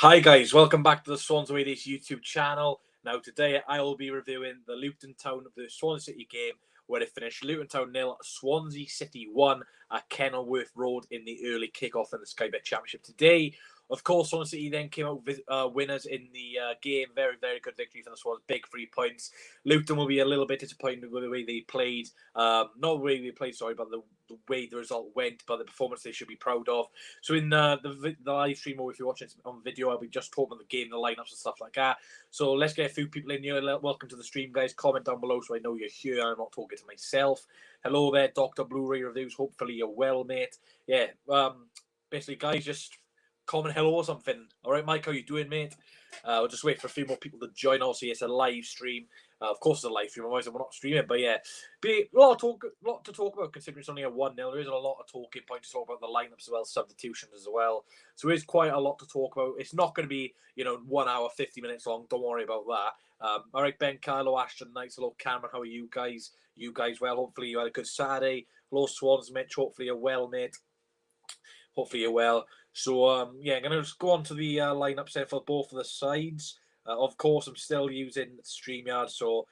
Hi guys, welcome back to the Swans Away Days YouTube channel. Now today I will be reviewing the Luton Town of the Swansea City game where it finished Luton Town 0, Swansea City 1 at Kenilworth Road in the early kickoff in the Sky Bet Championship today. Of course, Swansea City then came out winners in the game. Very, very good victory for the Swans. Big 3 points. Luton will be a little bit disappointed with the way they played. Not the way they played, sorry, but the way the result went, but the performance they should be proud of. So in the live stream, or if you're watching on video, I'll be just talking about the game, the lineups and stuff like that. So let's get a few people in here. Welcome to the stream, guys. Comment down below so I know you're here. I'm not talking to myself. Hello there, Dr. Blu-ray Reviews. Hopefully you're well, mate. Yeah, basically, guys, just comment hello or something. All right, Mike, how you doing, mate? We'll just wait for a few more people to join. Obviously, it's a live stream. Of course, it's a live stream. Otherwise, we're not streaming. But yeah, a lot to talk about considering it's only a 1-0. There is a lot of talking points to talk about the lineups as well, substitutions as well. So there's quite a lot to talk about. It's not going to be 1 hour 50 minutes long. Don't worry about that. All right, Ben, Carlo, Ashton, Knights. Hello, Cameron. How are you guys? You guys well? Hopefully you had a good Saturday. Hello, Swans, Mitch. Hopefully you're well, mate. Hopefully you're well. So, yeah, I'm going to just go on to the lineups there for both of the sides. Of course, I'm still using StreamYard, so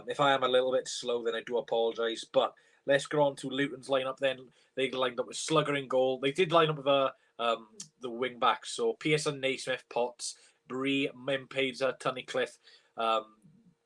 if I am a little bit slow, then I do apologise. But let's go on to Luton's lineup then. They lined up with Slugger in goal. They did line up with the wing backs. So Pearson, Naismith, Potts, Bree, Mimpeza, Tunnicliffe,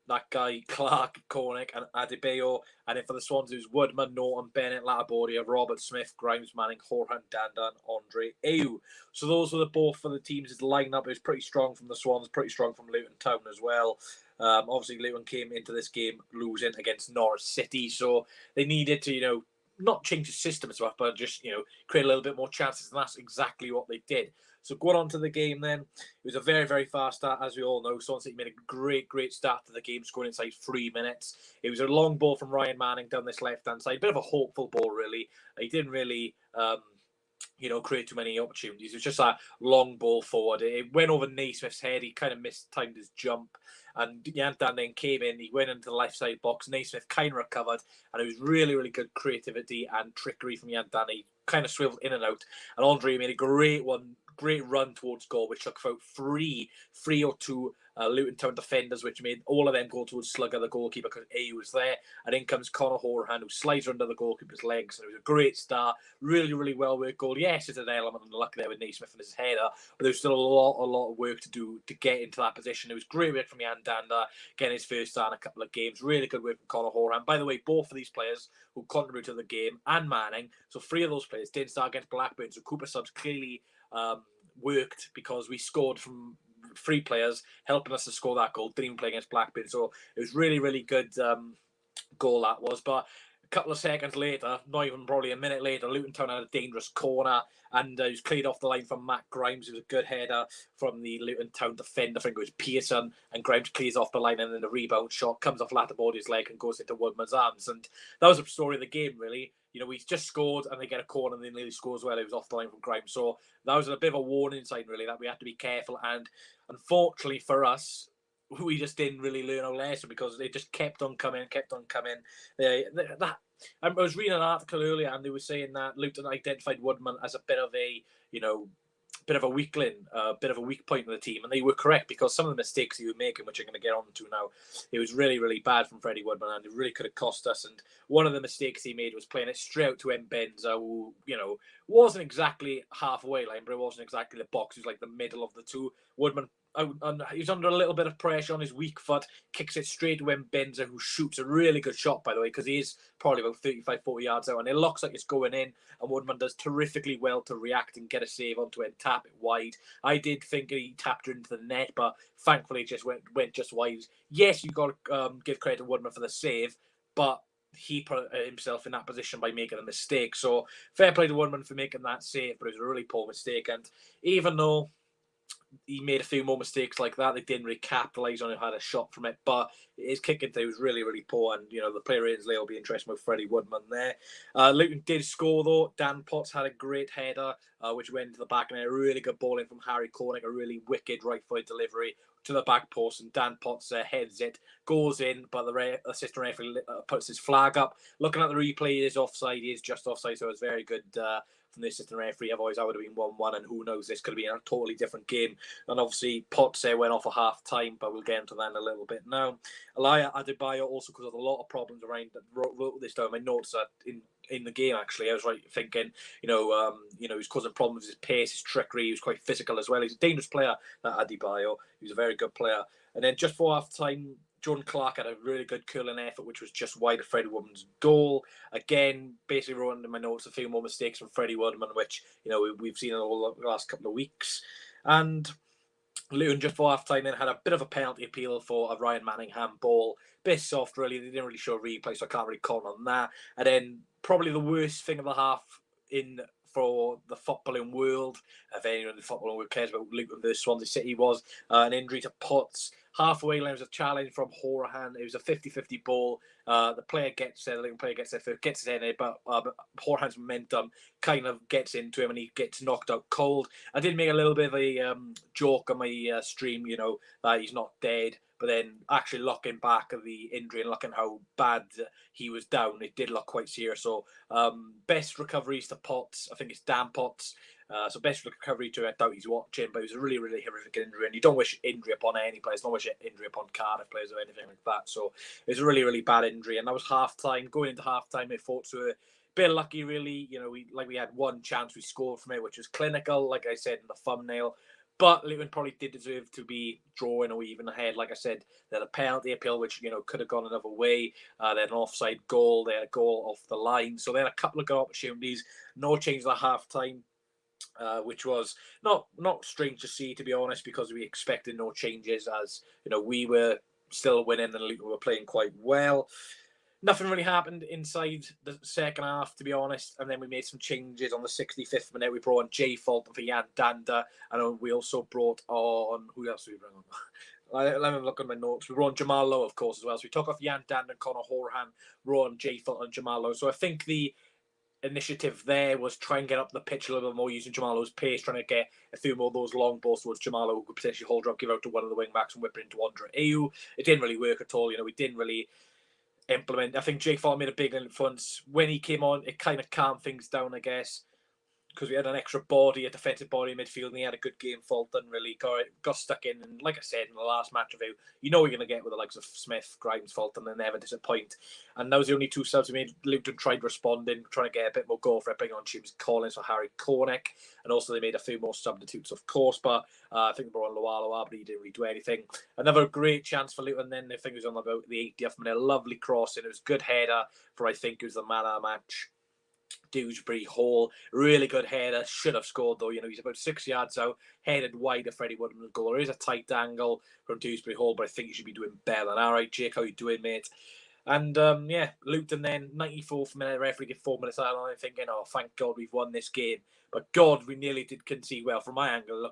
that guy, Clark, Cornick, and Adebayo. And then for the Swans, it was Woodman, Norton, Bennett, Latibordia, Robert Smith, Grimes, Manning, Horhan, Dandan, Andre Ayew. So those were both for the teams' lineup. It was pretty strong from the Swans, pretty strong from Luton Town as well. Obviously, Luton came into this game losing against Norwich City, so they needed to, not change the system as well, but just, create a little bit more chances, and that's exactly what they did. So going on to the game then, it was a very, very fast start, as we all know. Swansea made a great, great start to the game, scoring inside 3 minutes. It was a long ball from Ryan Manning down this left-hand side, bit of a hopeful ball, really. He didn't really create too many opportunities. It was just a long ball forward. It went over Naismith's head. He kind of mistimed his jump. And Yantan then came in. He went into the left side box. Naismith kind of recovered. And it was really, really good creativity and trickery from Yantan. He kind of swiveled in and out. And Andre made a great run towards goal, which took about three or two Luton Town defenders, which made all of them go towards Slugger, the goalkeeper, because A was there. And in comes Conor Horan, who slides under the goalkeeper's legs. And it was a great start. Really, really well worked goal. Yes, it's an element of luck there with Naismith and his header, but there's still a lot of work to do to get into that position. It was great work from Jan Danda, getting his first start in a couple of games. Really good work from Conor Horan. By the way, both of these players who contributed to the game, and Manning, so 3 of those players didn't start against Blackburn. So Cooper subs clearly worked because we scored from 3 players, helping us to score that goal. Didn't even play against Blackburn, so it was really, really good goal that was. But a couple of seconds later, not even probably a minute later, Luton Town had a dangerous corner, and it was cleared off the line from Matt Grimes. It was a good header from the Luton Town defender. I think it was Pearson, and Grimes clears off the line, and then the rebound shot comes off Latibordia's leg and goes into Woodman's arms. And that was the story of the game, really. We just scored, and they get a corner, and they nearly score as well. It was off the line from Grimes. So that was a bit of a warning sign, really, that we had to be careful. And unfortunately for us, we just didn't really learn our lesson because they just kept on coming. I was reading an article earlier, and they were saying that Luton identified Woodman as a bit of a, weakling, a bit of a weak point in the team, and they were correct because some of the mistakes he was making, which I'm going to get on to now, it was really, really bad from Freddie Woodman, and it really could have cost us. And one of the mistakes he made was playing it straight out to Mbenza, who, wasn't exactly halfway line, but it wasn't exactly the box. It was like the middle of the two. Woodman, he's under a little bit of pressure on his weak foot, kicks it straight to Mbenza, who shoots a really good shot, by the way, because he is probably about 35, 40 yards out, and it looks like it's going in, and Woodman does terrifically well to react and get a save onto it and tap it wide. I did think he tapped it into the net, but thankfully it just went just wide. Yes, you got to give credit to Woodman for the save, but he put himself in that position by making a mistake. So fair play to Woodman for making that save, but it was a really poor mistake. And even though he made a few more mistakes like that, they didn't really capitalise on it, had a shot from it, but his kicking thing was really, really poor. And, the player ratings will be interesting with Freddie Woodman there. Luton did score, though. Dan Potts had a great header, which went into the back, and a really good ball in from Harry Cornick, a really wicked right-foot delivery to the back post, and Dan Potts heads it, goes in, but the assistant referee puts his flag up. Looking at the replay, he is offside. He is just offside, so it was very good from the assistant referee. Otherwise, I would have been 1-1, and who knows, this could have been a totally different game. And obviously, Potts went off at half time, but we'll get into that in a little bit now. Elia Adebayo also caused a lot of problems around. Wrote this down in my notes that in the game, actually, I was thinking, he was causing problems with his pace, his trickery. He was quite physical as well. He's a dangerous player, that Adebayo. He was a very good player. And then just before half time, Jordan Clark had a really good curling effort, which was just wide of Freddie Woodman's goal. Again, basically wrote in my notes a few more mistakes from Freddie Woodman, which we've seen in all the last couple of weeks. And Luton just before half time then had a bit of a penalty appeal for a Ryan Manningham ball. Bit soft, really. They didn't really show a replay, so I can't really comment on that. And then probably the worst thing of the half for the footballing world, if anyone in the footballing world cares about Luton versus Swansea City, was an injury to Potts. Halfway line was a challenge from Horahan. It was a 50-50 ball. The player gets there, the Luton player gets there first, gets it in it, but Horahan's momentum kind of gets into him and he gets knocked out cold. I did make a little bit of a joke on my stream, that he's not dead. But then actually looking back at the injury and looking how bad he was down, it did look quite serious. So best recoveries to Potts. I think it's Dan Potts. So best recovery to, I doubt he's watching, but it was a really, really horrific injury. And you don't wish injury upon any players. Don't wish injury upon Cardiff players or anything like that. So it was a really, really bad injury. And that was half time. Going into half time, it fought to a bit lucky, really. We had one chance we scored from it, which was clinical, like I said in the thumbnail. But Luton probably did deserve to be drawing or even ahead. Like I said, they had a penalty appeal, which could have gone another way. They had an offside goal. They had a goal off the line. So they had a couple of good opportunities. No change at half time, which was not strange to see, to be honest, because we expected no changes, as we were still winning and Luton were playing quite well. Nothing really happened inside the second half, to be honest. And then we made some changes on the 65th minute. We brought on Jay Fulton for Jan Danda. And we also brought on... Who else did we bring on? Let me look at my notes. We brought on Jamal Lowe, of course, as well. So we took off Jan Danda and Conor Horahan, brought on Jay Fulton and Jamal Lowe. So I think the initiative there was try and get up the pitch a little bit more using Jamal Lowe's pace, trying to get a few more of those long balls towards Jamal Lowe, who could potentially hold her up, give out to one of the wing backs and whip it into Andre Ayew. It didn't really work at all. We didn't really implement. I think Jay Fulton made a big influence when he came on. It kind of calmed things down, I guess, because we had an extra body, a defensive body in midfield, and he had a good game. Fulton really got stuck in, and like I said in the last match review, we're going to get with the likes of Smith, Grimes, Fulton, and never disappoint. And that was the only two subs we made. Luton tried responding, trying to get a bit more goal for it, bringing on James Collins for Harry Cornick, and also they made a few more substitutes, of course, but I think they brought on Luala, but he didn't really do anything. Another great chance for Luton then. I think it was on about the 80th minute. Lovely crossing. It was a good header for, I think it was the man of the match, Dewsbury Hall. Really good header. Should have scored, though. He's about 6 yards out, headed wide of Freddie Woodman's goal. There is a tight angle from Dewsbury Hall, but I think he should be doing better than. All right, Jake, how you doing, mate? And Luton then, 94th minute, referee gave 4 minutes out, and I'm thinking, oh, thank God we've won this game. But God, we nearly did concede. Well, from my angle,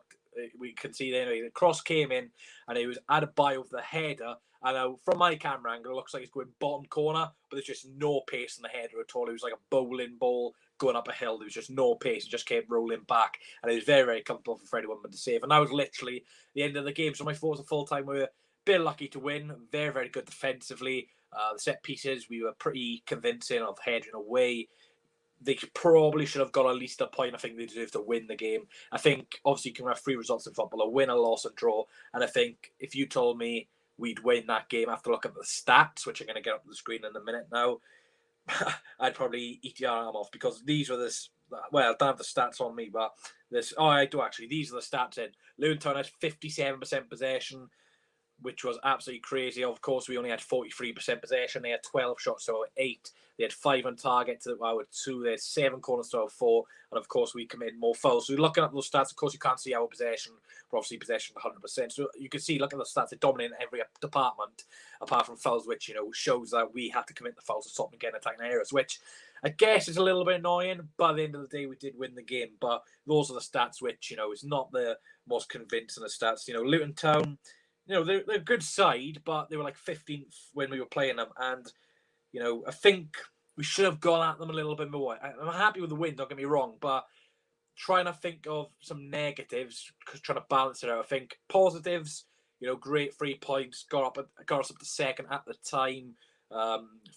we conceded anyway. The cross came in, and it was Adebayo with the header. And from my camera angle, it looks like it's going bottom corner, but there's just no pace in the header at all. It was like a bowling ball going up a hill. There was just no pace. It just kept rolling back. And it was very, very comfortable for Freddie Woodman to save. And that was literally the end of the game. So my thoughts of full time were a bit lucky to win. Very, very good defensively. The set pieces, we were pretty convincing of heading away. They probably should have got at least a point. I think they deserve to win the game. I think, obviously, you can have 3 results in football: a win, a loss, and draw. And I think if you told me we'd win that game after looking at the stats, which I'm going to get up on the screen in a minute now, I'd probably eat your arm off, because these were this. Well, I don't have the stats on me, but this. Oh, I do actually. These are the stats in. Luton Town has 57% possession, which was absolutely crazy. Of course, we only had 43% possession. They had 12 shots to our 8. They had 5 on target to our 2. They had 7 corners to our 4. And of course, we committed more fouls. So looking at those stats, of course, you can't see our possession. But obviously, possession 100%. So you can see, looking at the stats, they dominate in every department, apart from fouls, which, shows that we had to commit the fouls to stop them getting attacking areas, which I guess is a little bit annoying. But at the end of the day, we did win the game. But those are the stats which, is not the most convincing of stats. Luton Town, they're a good side, but they were like 15th when we were playing them. And, I think we should have gone at them a little bit more. I'm happy with the win, don't get me wrong, but trying to think of some negatives, trying to balance it out. I think positives, great 3 points, got us up to second at the time.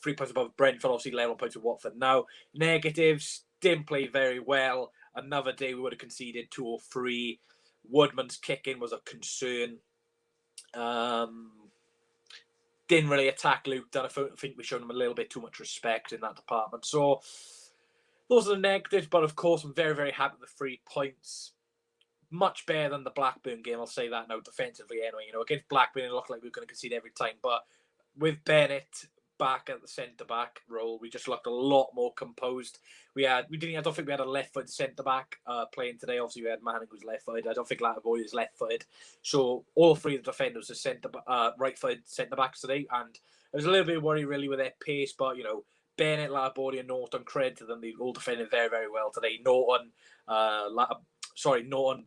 3 points above Brentford, obviously level points with Watford now. Negatives, didn't play very well. Another day we would have conceded 2 or 3. Woodman's kicking was a concern. Didn't really attack Luton. I think we showed him a little bit too much respect in that department. So those are the negatives, but of course I'm very, very happy with the 3 points. Much better than the Blackburn game, I'll say that now, defensively anyway. Against Blackburn it looked like we were going to concede every time, but with Bennett back at the centre-back role, we just looked a lot more composed. I don't think we had a left-footed centre-back playing today. Obviously, we had Manning who's left-footed. I don't think Latiboy is left-footed. So all 3 of the defenders are right-footed centre-backs today, and I was a little bit worried really with their pace, but, Bennett, Latiboy and Norton, credit to them. They all defended very, very well today. Norton,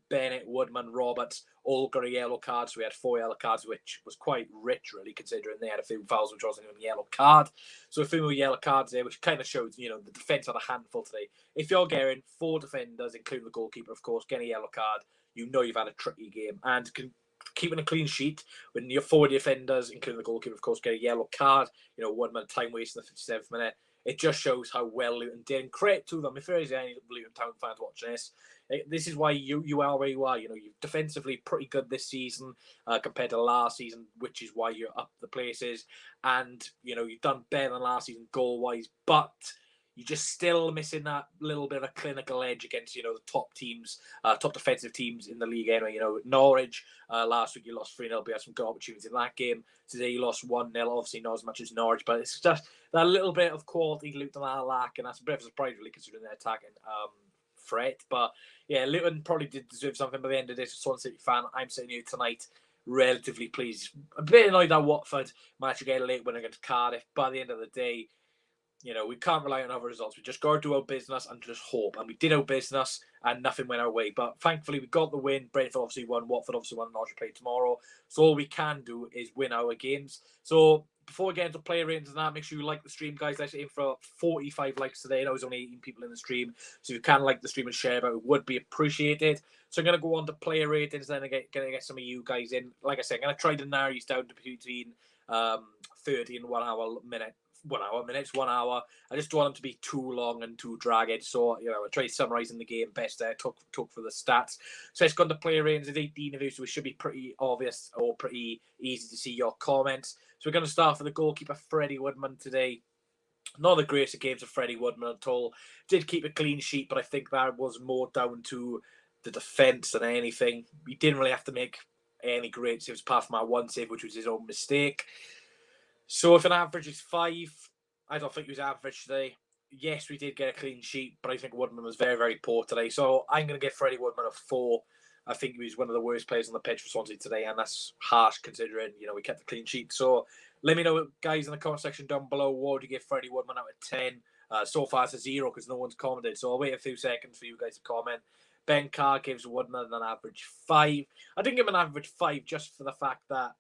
Bennett, Woodman, Roberts, all got a yellow card. So we had 4 yellow cards, which was quite rich, really, considering they had a few fouls, which wasn't even a yellow card. So a few more yellow cards there, which kind of shows, the defence had a handful today. If you're getting 4 defenders, including the goalkeeper, of course, getting a yellow card, you've had a tricky game. And keeping a clean sheet when your 4 defenders, including the goalkeeper, of course, get a yellow card, Woodman time wasting the 57th minute. It just shows how well Luton did. And credit to them. If there is any Luton Town fans watching this is why you are where you are. You're defensively pretty good this season compared to last season, which is why you're up the places. And, you've done better than last season goal-wise, but you're just still missing that little bit of a clinical edge against, the top teams, top defensive teams in the league anyway. Norwich, last week you lost 3-0, but you had some good opportunities in that game. Today you lost 1-0, obviously not as much as Norwich, but it's just that little bit of quality Luton are lacking. That's a bit of a surprise, really, considering their attacking threat. But yeah, Luton probably did deserve something by the end of this. Swansea City fan, I'm sitting here tonight relatively pleased. A bit annoyed that Watford managed to get a late win against Cardiff, but at the end of the day, we can't rely on other results. We just got to do our business and just hope. And we did our business and nothing went our way. But thankfully, we got the win. Brentford obviously won. Watford obviously won. Norwich play tomorrow. So all we can do is win our games. So before we get into player ratings and that, make sure you like the stream, guys. Let's aim for 45 likes today. I know there's only 18 people in the stream. So if you can like the stream and share, but it would be appreciated. So I'm going to go on to player ratings. Then I'm going to get some of you guys in. Like I said, I'm going to try to narrow these down to between 30 and 1 hour minutes. 1 hour. I just don't want them to be too long and too dragged. So, I try summarising the game best there, talk for the stats. So it's got the player ratings of 18 of you, so it should be pretty obvious or pretty easy to see your comments. So we're going to start for the goalkeeper, Freddie Woodman, today. Not the greatest of games of Freddie Woodman at all. Did keep a clean sheet, but I think that was more down to the defence than anything. He didn't really have to make any great saves apart from that one save, which was his own mistake. So if an average is 5, I don't think he was average today. Yes, we did get a clean sheet, but I think Woodman was very, very poor today. So I'm going to give Freddie Woodman a 4. I think he was one of the worst players on the pitch for Swansea today, and that's harsh considering, we kept the clean sheet. So let me know, guys, in the comment section down below, what would you give Freddie Woodman out of 10? So far it's a 0 because no one's commented. So I'll wait a few seconds for you guys to comment. Ben Carr gives Woodman an average 5. I didn't give him an average 5 just for the fact that,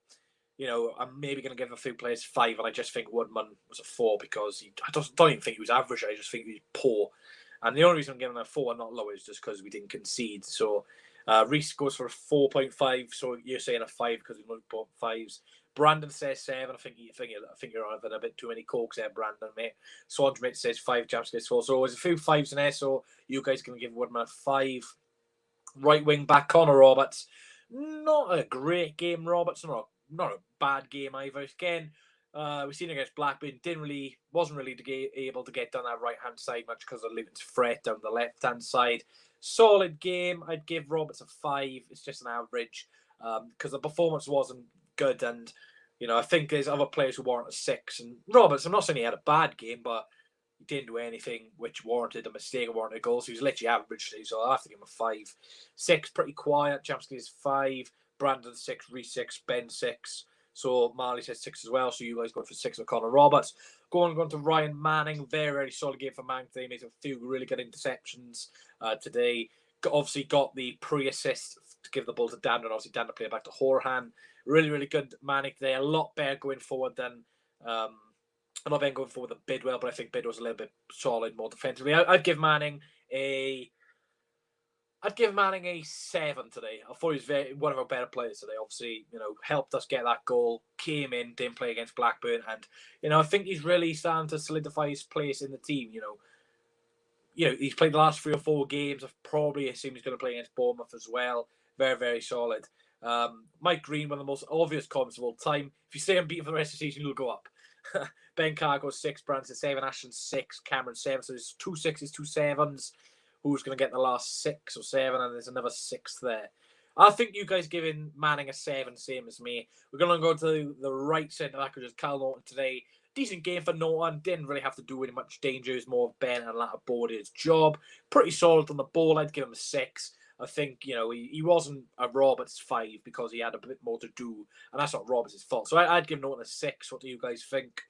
I'm maybe going to give a few players 5, and I just think Woodman was a 4 because I don't even think he was average. I just think he was poor. And the only reason I'm giving him a 4 and not lower is just because we didn't concede. So Reece goes for a 4.5. So you're saying a 5 because we only bought 5s. Brandon says 7. I think you're having a bit too many cokes there, Brandon, mate. Swanschmidt says 5. James says 4. So there's a few 5s in there. So you guys can give Woodman a 5. Right wing back, Connor Roberts. Not a great game, Roberts. Not a bad game either. Again, we've seen against Blackburn, wasn't really able to get down that right hand side much because of Luton's threat down the left hand side. Solid game. I'd give Roberts a 5. It's just an average because the performance wasn't good, and I think there's other players who warrant a 6. And Roberts, I'm not saying he had a bad game, but he didn't do anything which warranted a mistake or warranted a goal. So he was literally average today. So I'll have to give him a 5. 6, pretty quiet. Jamsky is 5. Brandon 6, Reece 6, Ben 6. So Marley says 6 as well. So you guys going for 6 with Connor Roberts. Going to Ryan Manning. Very, very solid game for Manning today. Made a few really good interceptions today. Obviously got the pre-assist to give the ball to Dan, and obviously Dan to play it back to Horan. Really, really good Manning today. A lot better going forward than Bidwell, but I think Bidwell's a little bit solid more defensively. I'd give Manning a 7 today. I thought he was one of our better players today. Obviously, helped us get that goal, came in, didn't play against Blackburn, and I think he's really starting to solidify his place in the team. he's played the last 3 or 4 games. I've probably assumed he's going to play against Bournemouth as well. Very, very solid. Mike Green, one of the most obvious comments of all time. If you stay unbeaten for the rest of the season, you'll go up. Ben Cargo 6, Branson 7, Ashton 6, Cameron 7. So there's 2 6s, 2 7s. Who's going to get the last 6 or 7? And there's another 6 there. I think you guys giving Manning a 7, same as me. We're going to go to the right centre back, which is Kyle Norton today. Decent game for Norton. Didn't really have to do any much danger. It was more of Ben and Latterboard's job. Pretty solid on the ball. I'd give him a 6. I think, he wasn't a Roberts 5 because he had a bit more to do. And that's not Roberts' fault. So I'd give Norton a 6. What do you guys think?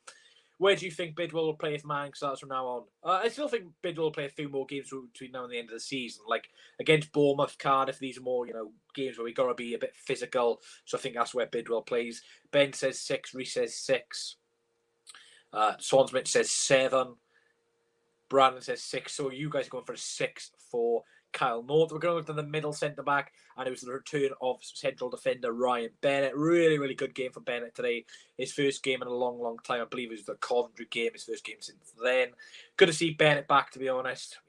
Where do you think Bidwell will play if Manning starts from now on? I still think Bidwell will play a few more games between now and the end of the season. Like against Bournemouth, Cardiff, these are more, games where we got to be a bit physical. So I think that's where Bidwell plays. Ben says 6, Reece says 6. Swansmith says 7. Brandon says 6. So you guys are going for a 6 for Kyle North. We're going to the middle centre-back, and it was the return of central defender Ryan Bennett. Really, really good game for Bennett today. His first game in a long, long time. I believe it was the Coventry game, his first game since then. Good to see Bennett back, to be honest.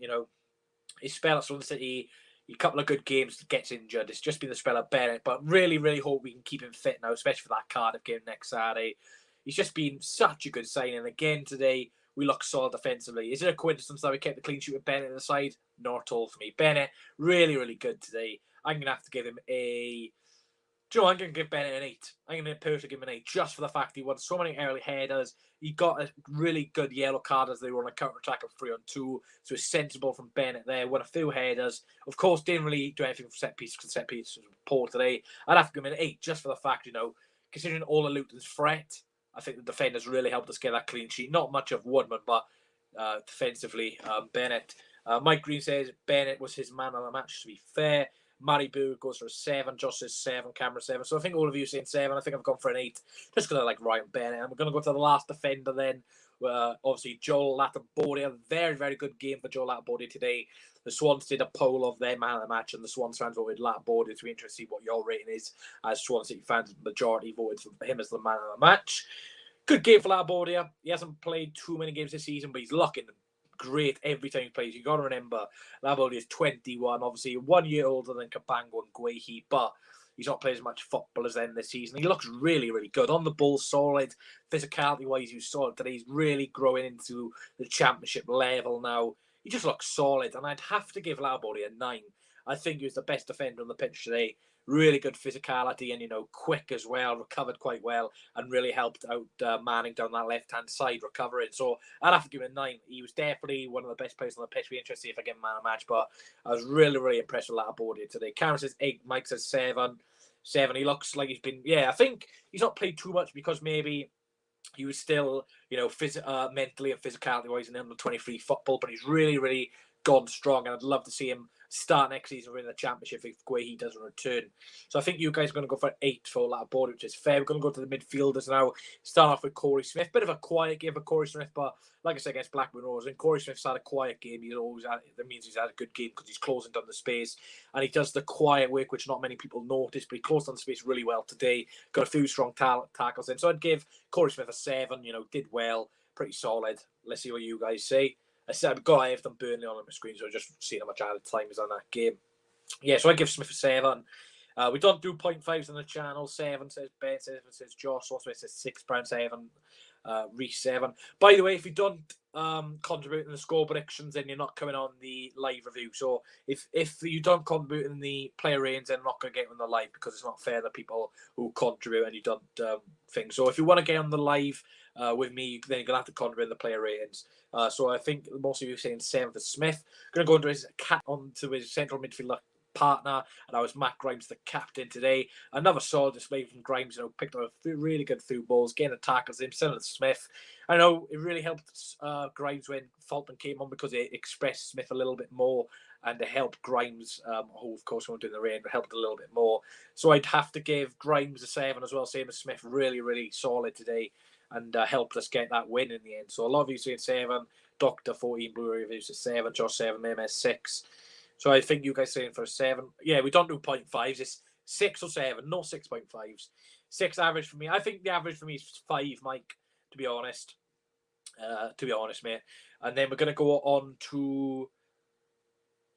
His spell at Swansea City, a couple of good games, gets injured. It's just been the spell of Bennett, but really, really hope we can keep him fit now, especially for that Cardiff game next Saturday. He's just been such a good signing. Again today, we look solid defensively. Is it a coincidence that we kept the clean sheet with Bennett on the side? Not at all for me. Bennett, really, really good today. I'm going to have to give him a... I'm going to give Bennett an 8. I'm going to personally give him an 8 just for the fact he won so many early headers. He got a really good yellow card as they were on a counter-attack of 3-on-2. So it's sensible from Bennett there. Won a few headers. Of course, didn't really do anything for set pieces because set pieces was poor today. I'd have to give him an 8 just for the fact, considering all of Luton's threat, I think the defenders really helped us get that clean sheet. Not much of Woodman, but defensively, Bennett. Mike Green says Bennett was his man of the match, to be fair. Matty Boo goes for a 7. Josh says 7. Cameron 7. So I think all of you are saying 7. I think I've gone for an 8. Just because I like Ryan Bennett. And we're going to go to the last defender then. Obviously, Joel Latterboard. A very, very good game for Joel Latterboard today. The Swans did a poll of their man of the match, and the Swans fans voted Latterboard. It's really interesting to see what your rating is. As Swan City fans, majority voted for him as the man of the match. Good game for Latterboard. He hasn't played too many games this season, but he's looking great every time he plays. You've got to remember, Latterboard is 21, obviously 1 year older than Kabango and Guehi, but he's not played as much football as them this season. He looks really, really good. On the ball, solid. Physicality-wise, he's solid today. He's really growing into the championship level now. He just looks solid, and I'd have to give Latterboard a 9. I think he was the best defender on the pitch today. Really good physicality and, quick as well, recovered quite well and really helped out Manning down that left-hand side recovering. So I'd have to give him a 9. He was definitely one of the best players on the pitch. Be interested if I get him man of the match, but I was really, really impressed with Latterboard today. Cameron says 8, Mike says 7. 7. He looks like he's been, I think he's not played too much because maybe he was still, mentally and physicality-wise in under 23 football, but he's really, really gone strong, and I'd love to see him start next season in the championship if Guehi doesn't return. So I think you guys are going to go for 8 for Latterboard, which is fair. We're going to go to the midfielders now. Start off with Corey Smith. Bit of a quiet game for Corey Smith, but like I said against Blackburn Rovers, when Corey Smith's had a quiet game, that means he's had a good game because he's closing down the space, and he does the quiet work, which not many people notice, but he closed down the space really well today. Got a few strong tackles in. So I'd give Corey Smith a 7. Did well, pretty solid. Let's see what you guys say. I said I've got Everton Burnley on my screen, so I just seeing how much added time is on that game. Yeah, so I give Smith a 7. We don't do 0.5s on the channel. 7 says Ben, 7 says Josh, Smith says 6, Brown 7, Reece 7. By the way, if you don't contribute in the score predictions, then you're not coming on the live review. So if you don't contribute in the player ratings, then I'm not going to get on the live because it's not fair that people who contribute and you don't think. So if you want to get on the live with me, then you're going to have to contribute in the player ratings. So I think most of you are saying 7 for Smith. Going to go onto his central midfielder partner, and I was Matt Grimes, the captain today. Another solid display from Grimes. Picked up a really good through balls, getting the tackles in, similar to Smith. I know it really helped Grimes when Fulton came on because it expressed Smith a little bit more, and it helped Grimes, who of course won't do the rain, but helped a little bit more. So I'd have to give Grimes a 7 as well, same as Smith. Really, really solid today, and helped us get that win in the end. So a lot of you saying 7. Dr. 14 Blu-ray reviews is 7. Josh 7. MS 6. So I think you guys saying for a 7. Yeah, we don't do 0.5s. It's 6 or 7. No 6.5s. 6 average for me. I think the average for me is 5, Mike, to be honest. Mate. And then we're going to go on to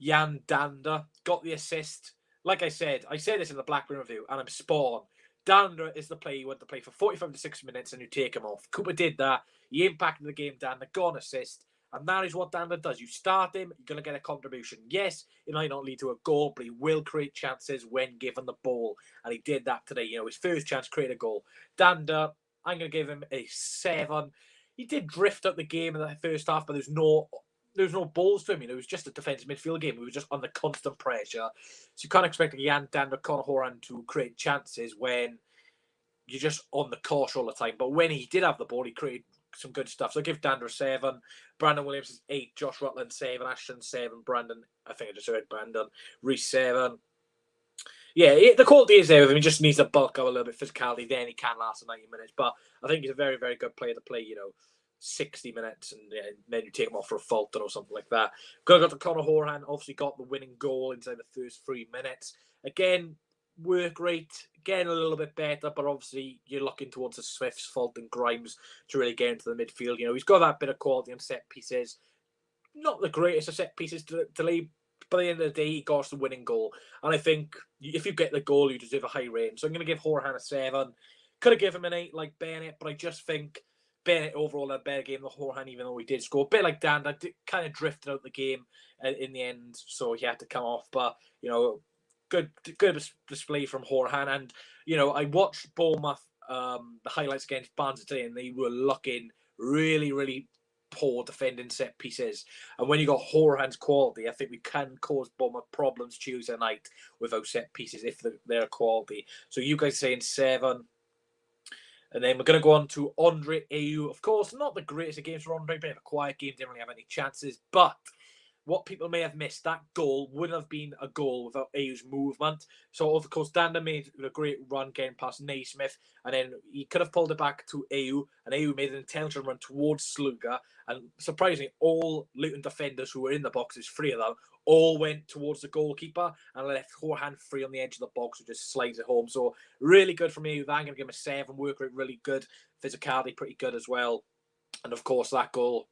Jan Dander got the assist. Like I said this in the Blackburn review, and I'm spot on. Dander is the player you want to play for 45 to 60 minutes and you take him off. Cooper did that. He impacted the game, Dander, got an assist. And that is what Dander does. You start him, you're going to get a contribution. Yes, it might not lead to a goal, but he will create chances when given the ball. And he did that today. His first chance created a goal. Dander, I'm going to give him a 7. He did drift up the game in the first half, but there's no balls to him. It was just a defensive midfield game. We were just under constant pressure. So you can't expect Jan Dander, Conor Horan to create chances when you're just on the course all the time. But when he did have the ball, he created some good stuff. So I give Dander a 7. Brandon Williams is 8. Josh Rutland 7. Ashton 7. Brandon, I think I just heard Brandon. Reece 7. Yeah, the quality is there with him. He just needs to bulk up a little bit physicality. Then he can last 90 minutes. But I think he's a very, very good player to play, 60 minutes and then you take him off for a Fulton or something like that. Got to Conor Horan, obviously got the winning goal inside the first 3 minutes. Again, work rate, again a little bit better, but obviously you're looking towards the Swifts, Fulton, Grimes to really get into the midfield. He's got that bit of quality on set pieces. Not the greatest of set pieces to lead, but at the end of the day, he got us the winning goal. And I think if you get the goal, you deserve a high rating. So I'm going to give Horan a 7. Could have given him an 8 like Bennett, but I just think Bennett overall had a better game than Horan, even though he did score. A bit like Dan, that kind of drifted out the game in the end, so he had to come off. But, good display from Horan. And, I watched Bournemouth, the highlights against Barnes today, and they were looking really, really poor defending set pieces. And when you got Horan's quality, I think we can cause Bournemouth problems Tuesday night without set pieces if they're quality. So you guys saying 7. And then we're going to go on to Andre Ayew. Of course, not the greatest of games for Andre, but a quiet game, didn't really have any chances. But what people may have missed, that goal wouldn't have been a goal without Ayew's movement. So, of course, Dander made a great run getting past Naismith, and then he could have pulled it back to Ayew, and Ayew made an intelligent run towards Sluga. And surprisingly, all Luton defenders who were in the boxes, 3 of them, all went towards the goalkeeper and left Horan free on the edge of the box, who just slides it home. So, really good from Ayew. I'm going to give him a 7. Work rate really good. Physicality pretty good as well. And, of course, that goal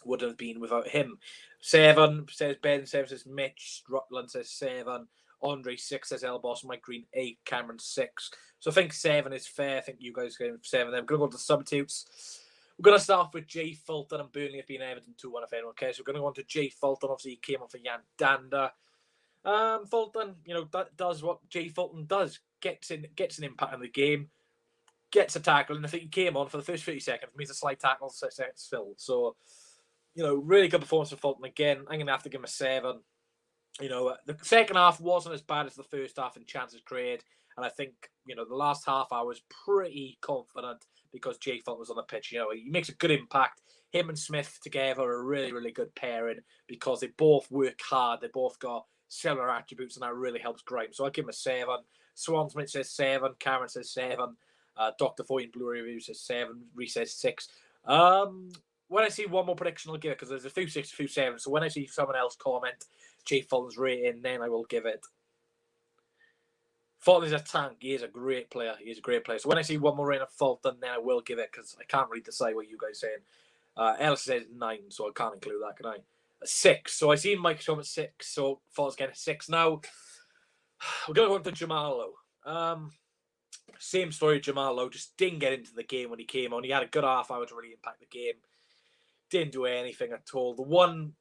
wouldn't have been without him. 7 says Ben, 7 says Mitch, Rutland says 7, Andre 6 says Elboss, Mike Green 8, Cameron 6. So I think 7 is fair. I think you guys are going 7. Then we're going to go to substitutes. We're going to start off with Jay Fulton and Burnley have been Everton 2-1 if anyone cares. So we're going to go on to Jay Fulton. Obviously, he came on for Jan Dander. Fulton, that does what Jay Fulton does. Gets an impact in the game, gets a tackle, and I think he came on for the first 30 seconds. Means a slight tackle, 6 seconds filled. So, really good performance for Fulton again. I'm going to have to give him a 7. The second half wasn't as bad as the first half in chances created. And I think, the last half I was pretty confident because Jay Fulton was on the pitch. He makes a good impact. Him and Smith together are a really, really good pairing because they both work hard. They both got similar attributes, and that really helps Grimes. So I'll give him a 7. Swansmith says 7. Cameron says 7. Dr. Foy in Blue Review says 7. Reese says 6. When I see one more prediction, I'll give it because there's a few 6, a few 7. So when I see someone else comment Jay Fulton's rating, then I will give it. Fulton is a tank. He is a great player. So when I see one more rating of Fulton, then I will give it because I can't really decide what you guys are saying. Ellis says 9, so I can't include that, can I? A 6. So I see Mike show him at 6, so Fulton's getting a 6. Now, we're going to go on to Jamal Lowe. Same story, Jamal Lowe just didn't get into the game when he came on. He had a good half hour to really impact the game. Didn't do anything at all. The one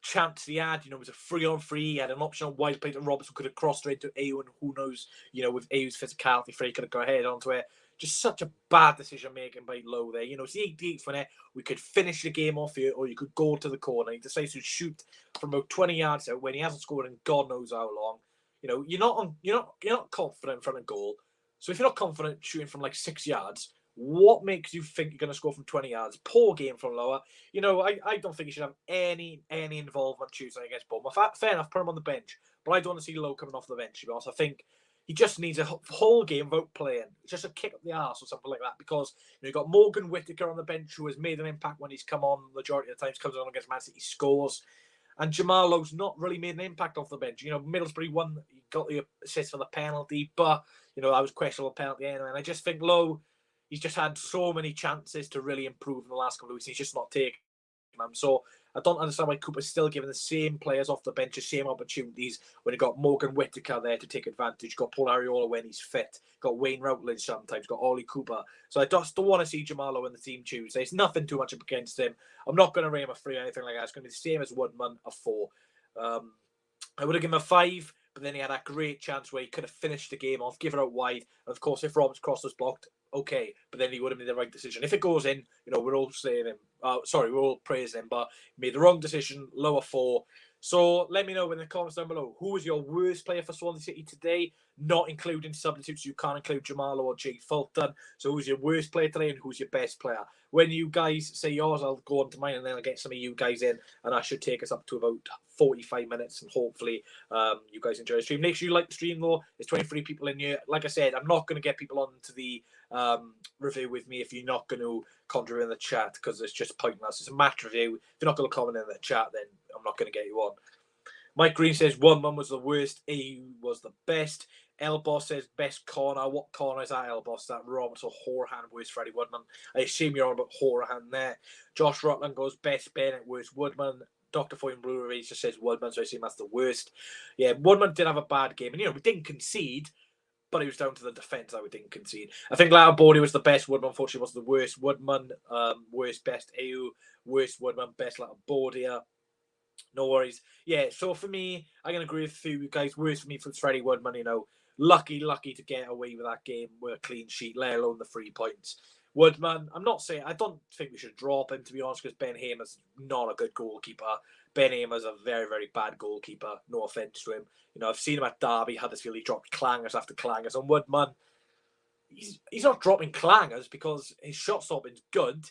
chance he had, was a 3-on-3. He had an option on wide play to Robertson, could have crossed straight to Ayew, and who knows, with Ayew's physicality, Frey could have gone ahead onto it. Just such a bad decision making by Lowe there. It's the 88th minute. We could finish the game off here, or you could go to the corner. He decides to shoot from about 20 yards out when he hasn't scored in God knows how long. You're not confident in front of goal. So if you're not confident shooting from like 6 yards, what makes you think you're going to score from 20 yards? Poor game from Lowe. I don't think he should have any involvement Tuesday against Bournemouth. Fair enough, put him on the bench. But I don't want to see Lowe coming off the bench, to be honest. I think he just needs a whole game without playing. Just a kick up the arse or something like that. Because you've got Morgan Whittaker on the bench who has made an impact when he's come on. The majority of the times comes on against Man City, scores. And Jamal Lowe's not really made an impact off the bench. Middlesbrough won, he got the assist for the penalty, but, that was a questionable penalty anyway. And I just think Lowe, he's just had so many chances to really improve in the last couple of weeks. He's just not taking them. So I don't understand why Cooper's still giving the same players off the bench the same opportunities when you've got Morgan Whittaker there to take advantage. You've got Paul Ariola when he's fit. You've got Wayne Routledge sometimes. You've got Ollie Cooper. So I just don't want to see Jamalo in the team Tuesday. It's nothing too much up against him. I'm not going to rate him a 3 or anything like that. It's going to be the same as Woodman, a 4. I would have given him a 5, but then he had that great chance where he could have finished the game off, give it out wide. And of course, if Roberts Cross was blocked, okay, but then he would have made the right decision. If it goes in, we're all saying him. We're all praising him, but he made the wrong decision, lower 4. So let me know in the comments down below, who was your worst player for Swansea City today, not including substitutes. You can't include Jamalo or Jay Fulton. So who's your worst player today and who's your best player? When you guys say yours, I'll go on to mine and then I'll get some of you guys in, and that should take us up to about 45 minutes, and hopefully you guys enjoy the stream. Make sure you like the stream though. There's 23 people in here. Like I said, I'm not going to get people on to the review with me if you're not going to contribute in the chat, because it's just pointless. It's a match review. If you're not going to comment in the chat, then I'm not going to get you on. Mike Green says Woodman was the worst, AU was the best. Elboss says best corner. What corner is that, Elboss? That Roberts or Horahan, worst Freddie Woodman? I assume you're on about Horahan there. Josh Rutland goes best Bennett, worst Woodman. Dr. Foyne Brewery just says Woodman, so I assume that's the worst. Yeah, Woodman did have a bad game, and we didn't concede, but it was down to the defence that we didn't concede. I think Latterbordy was the best. Woodman, unfortunately, was the worst. Woodman, worst, best AU, worst Woodman, best Latterbordy. No worries. Yeah, so for me, I'm going to agree with you guys. Worst for me for Freddie Woodman, lucky to get away with that game with a clean sheet, let alone the 3 points. Woodman, I'm not saying, I don't think we should drop him, to be honest, because Ben Hamer's not a good goalkeeper. Ben Hamer's a very, very bad goalkeeper. No offence to him. I've seen him at Derby, Huddersfield, he dropped clangers after clangers. And Woodman, he's not dropping clangers because his shot stopping's good.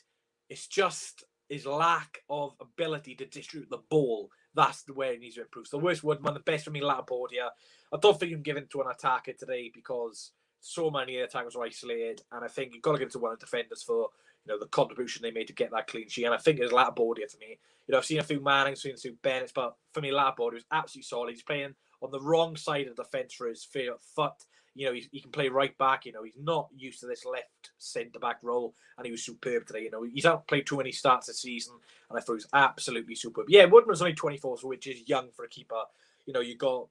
It's just his lack of ability to distribute the ball. That's the way he needs to improve. So the worst Woodman, the best for me, Latterbordia. I don't think you can give it to an attacker today because so many attackers are isolated, and I think you've got to give it to one of the defenders for the contribution they made to get that clean sheet. And I think it's Latterbordia for me. I've seen a few Mannings, seen a few Bennetts, but for me, Latterbordia was absolutely solid. He's playing on the wrong side of the defence for his foot. He can play right back. He's not used to this left centre-back role, and he was superb today. He's not played too many starts this season, and I thought he was absolutely superb. Yeah, Woodman's only 24, so which is young for a keeper. You've got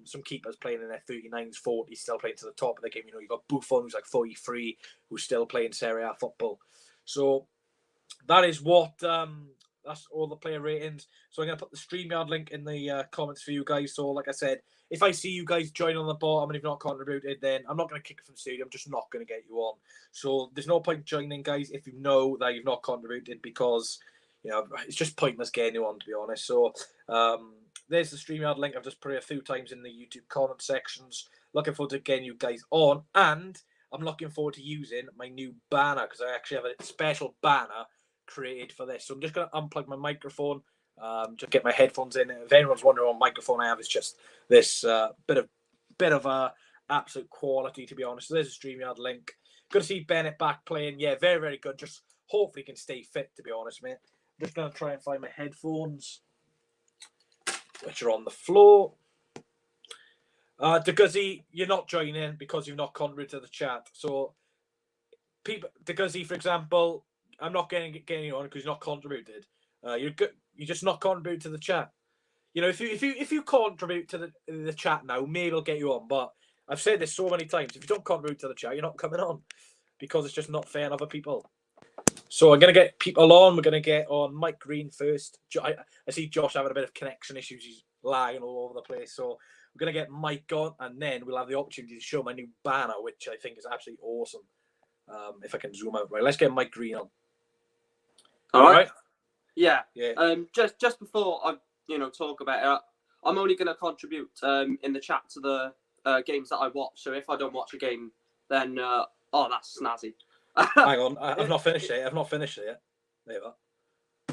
some keepers playing in their 39s, 40s, still playing to the top of the game. You've got Buffon, who's like 43, who's still playing Serie A football. So that is what... that's all the player ratings. So I'm going to put the StreamYard link in the comments for you guys. So like I said, if I see you guys join on the bottom and you've not contributed, then I'm not going to kick it from the stadium. I'm just not going to get you on. So there's no point joining, guys, if you know that you've not contributed, because it's just pointless getting you on, to be honest. So there's the StreamYard link. I've just put it a few times in the YouTube comment sections. Looking forward to getting you guys on. And I'm looking forward to using my new banner, because I actually have a special banner created for this. So I'm just going to unplug my microphone, just get my headphones in. If anyone's wondering what microphone I have, it's just this bit of absolute quality, to be honest. So there's a StreamYard link. Good to see Bennett back playing. Yeah, very, very good. Just hopefully he can stay fit, to be honest, mate. I'm just going to try and find my headphones, which are on the floor. Deguzi, you're not joining because you've not contributed to the chat. So, people, Deguzi, for example, I'm not getting you on because you've not contributed. You're just not contributing to the chat. If you contribute to the chat now, maybe I'll get you on. But I've said this so many times: if you don't contribute to the chat, you're not coming on, because it's just not fair on other people. So I'm gonna get people on. We're gonna get on Mike Green first. I see Josh having a bit of connection issues. He's lagging all over the place. So we're gonna get Mike on, and then we'll have the opportunity to show my new banner, which I think is absolutely awesome. If I can zoom out, right? Let's get Mike Green on. All right. Yeah. Yeah. Just before I talk about it, I'm only going to contribute in the chat to the games that I watch. So if I don't watch a game, then that's snazzy. Hang on, I've not finished it. I've not finished it yet. There you are.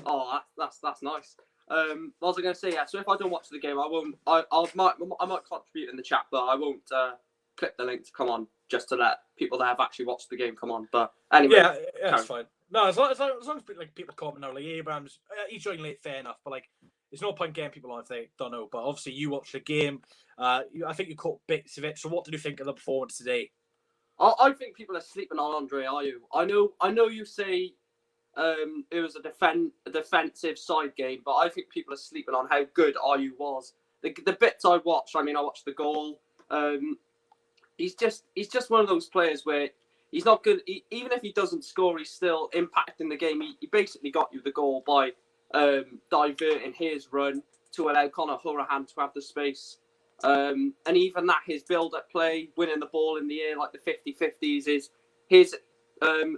Oh, that's nice. What was I going to say? Yeah. So if I don't watch the game, I won't. I might contribute in the chat, but I won't click the link to come on, just to let people that have actually watched the game come on. But anyway, yeah, that's fine. No, as long as people comment now, like Abrams, he's joined late, fair enough. But like, there's no point getting people on if they don't know. But obviously, you watched the game. I think you caught bits of it. So, what did you think of the performance today? I think people are sleeping on Andre Ayew. I know you say it was a defensive side game, but I think people are sleeping on how good Ayew was. The bits I watched, I watched the goal. He's just one of those players where he's not good. Even if he doesn't score, he's still impacting the game. He basically got you the goal by diverting his run to allow Conor Hourihane to have the space. And even that, his build-up play, winning the ball in the air, like the 50-50s, his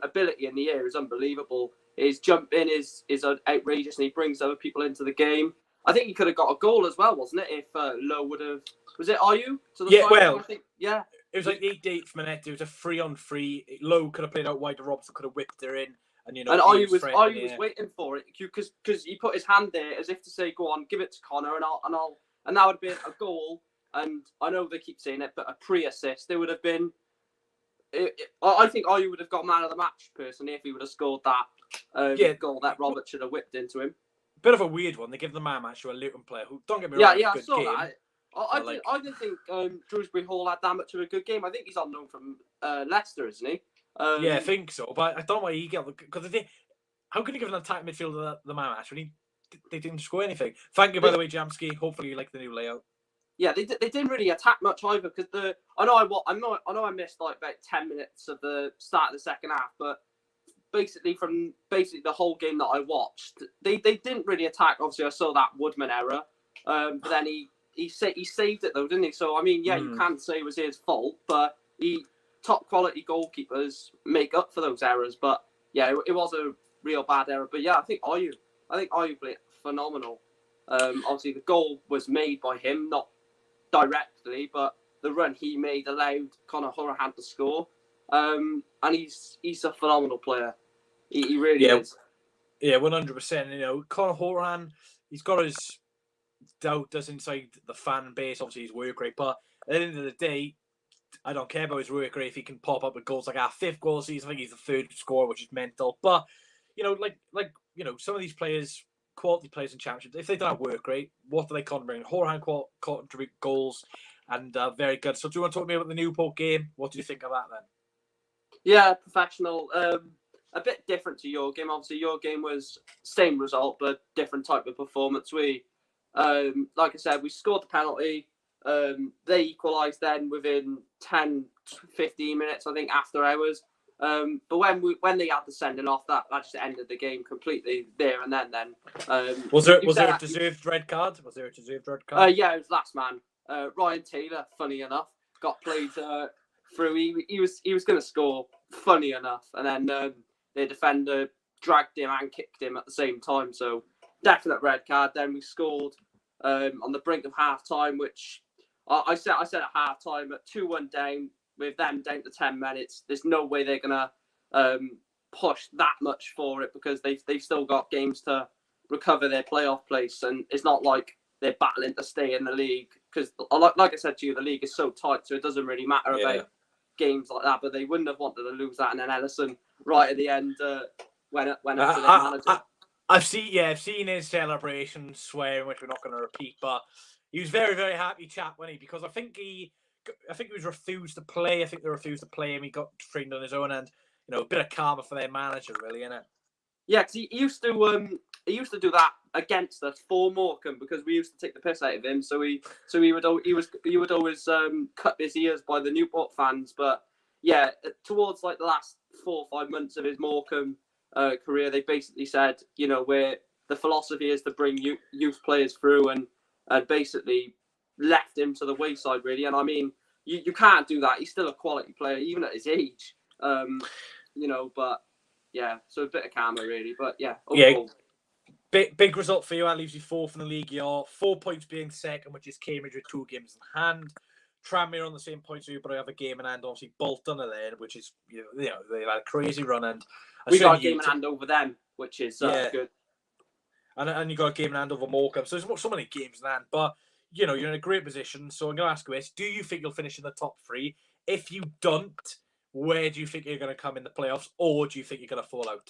ability in the air is unbelievable. His jump in is outrageous, and he brings other people into the game. I think he could have got a goal as well, wasn't it? If Lowe would have... Was it Ayew? Yeah, well... I think, yeah. It was like the 88th minute. It was a 3-on-3. Lowe could have played out wide. Robson could have whipped her in. And Ayew was waiting for it because he put his hand there as if to say, "Go on, give it to Conor," and that would have been a goal. And I know they keep saying it, but a pre-assist, it would have been. I think Ayew would have got man of the match personally if he would have scored that goal that Robert should have whipped into him. Bit of a weird one. They give the man match to a Luton player who, don't get me wrong, I saw that. I didn't think Shrewsbury Hall had that much of a good game. I think he's on loan from Leicester, isn't he? Yeah, I think so. But I don't know why he got because how can you give an attack midfielder the man match when they didn't score anything? Thank you, by the way, Jamski. Hopefully you like the new layout. Yeah, they didn't really attack much either because I know I missed like about 10 minutes of the start of the second half, but basically the whole game that I watched, they didn't really attack. Obviously, I saw that Woodman error, but then he saved it though, didn't he? So you can't say it was his fault, but top quality goalkeepers make up for those errors. But yeah, it was a real bad error. But yeah, I think Ayew played phenomenal. Obviously, the goal was made by him, not directly, but the run he made allowed Conor Hourihane to score. And he's a phenomenal player. He really is. Yeah, 100%. Conor Hourihane, he's got his doubters inside the fan base. Obviously, his work rate, but at the end of the day, I don't care about his work rate if he can pop up with goals like our 5th goal season. I think he's the 3rd scorer, which is mental. But some of these players, quality players in championships, if they don't have work rate, what do they contribute? Hourihane contribute goals and very good. So do you want to talk to me about the Newport game? What do you think of that then? Yeah, professional. A bit different to your game. Obviously, your game was same result, but different type of performance. We, like I said, we scored the penalty. They equalised then within 10, 15 minutes, I think, after hours. But when they had the sending off, that just ended the game completely there and then. Was there a deserved red card? Yeah, it was last man. Ryan Taylor, funny enough, got played through. He was going to score, funny enough, and then the defender dragged him and kicked him at the same time. So definite red card. Then we scored on the brink of half time, which I said at half time at 2-1 down with them down to 10 minutes. There's no way they're gonna push that much for it because they've still got games to recover their playoff place, and it's not like they're battling to stay in the league because, like I said to you, the league is so tight, so it doesn't really matter about games like that. But they wouldn't have wanted to lose that, and then Ellison right at the end went up to their manager. I've seen his celebration swearing, which we're not going to repeat, but he was very, very happy chap, wasn't he? Because I think he was refused to play. I think they refused to play him. He got trained on his own, and a bit of karma for their manager, really, isn't it? Yeah, because he used to do that against us for Morecambe because we used to take the piss out of him. So he would always cut his ears by the Newport fans. But yeah, towards like the last 4 or 5 months of his Morecambe career, they basically said, where the philosophy is to bring youth players through and basically left him to the wayside, really. And I mean, you can't do that. He's still a quality player, even at his age. But yeah, so a bit of karma, really. But yeah, overall. Big result for you. That leaves you 4th in the league. You're 4 points being second, which is Cambridge with 2 games in hand. Tranmere on the same points as you, but I have a game in hand. Obviously, Bolton are there, which is they've had a crazy run, and we got a game in hand over them, which is good. And you got a game in hand over Morecambe. So there's so many games in hand, but you're in a great position. So I'm going to ask you this: do you think you'll finish in the top 3? If you don't, where do you think you're going to come in the playoffs, or do you think you're going to fall out?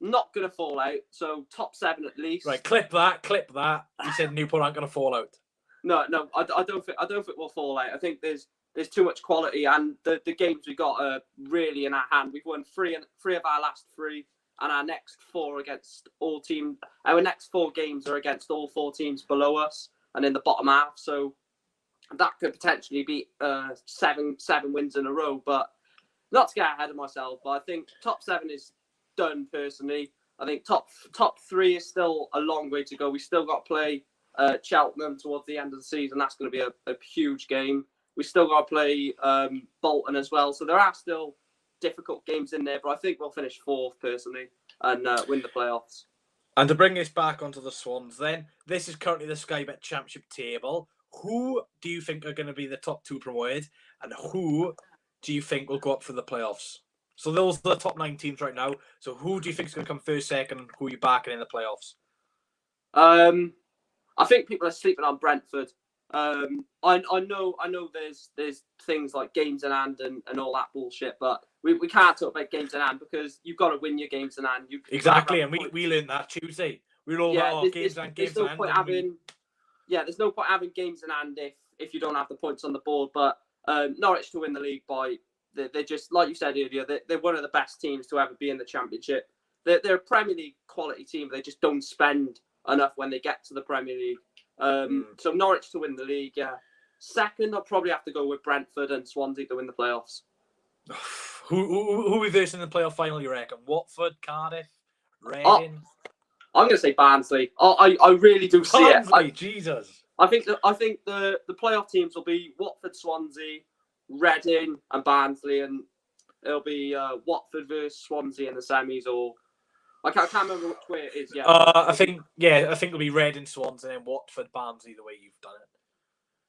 Not going to fall out. So top 7 at least. Right, clip that. You said Newport aren't going to fall out. No, I don't think we'll fall out. I think there's too much quality, and the games we got are really in our hand. We've won three of our last 3. and our next 4 games are against all 4 teams below us and in the bottom half. So that could potentially be 7 wins in a row. But not to get ahead of myself, but I think top 7 is done personally. I think top 3 is still a long way to go. We still got to play Cheltenham towards the end of the season. That's going to be a huge game. We still got to play Bolton as well. So there are still difficult games in there, but I think we'll finish 4th personally and win the playoffs. And to bring this back onto the Swans then, this is currently the Sky Bet Championship table. Who do you think are going to be the top 2 promoted, and who do you think will go up for the playoffs? So those are the top 9 teams right now. So who do you think is going to come first, second, and who are you backing in the playoffs? I think people are sleeping on Brentford. I know there's things like games in hand and all that bullshit, but we can't talk about games in hand because you've got to win your games in hand. Exactly, and we learned that Tuesday. We were all about games in hand. There's no point having games in hand if you don't have the points on the board. But Norwich to win the league they're just, like you said earlier, they're one of the best teams to ever be in the Championship. They're a Premier League quality team, but they just don't spend enough when they get to the Premier League. So Norwich to win the league, yeah. Second, I'll probably have to go with Brentford and Swansea to win the playoffs. Who are we facing in the playoff final, you reckon? Watford, Cardiff, Reading? I'm going to say Barnsley. I really do see it. Jesus. I think the playoff teams will be Watford, Swansea, Reading, and Barnsley, and it'll be Watford versus Swansea in the semis, or I can't remember which way it is. Yeah, I think it'll be Reading, Swansea, and then Watford, Barnsley, the way you've done it.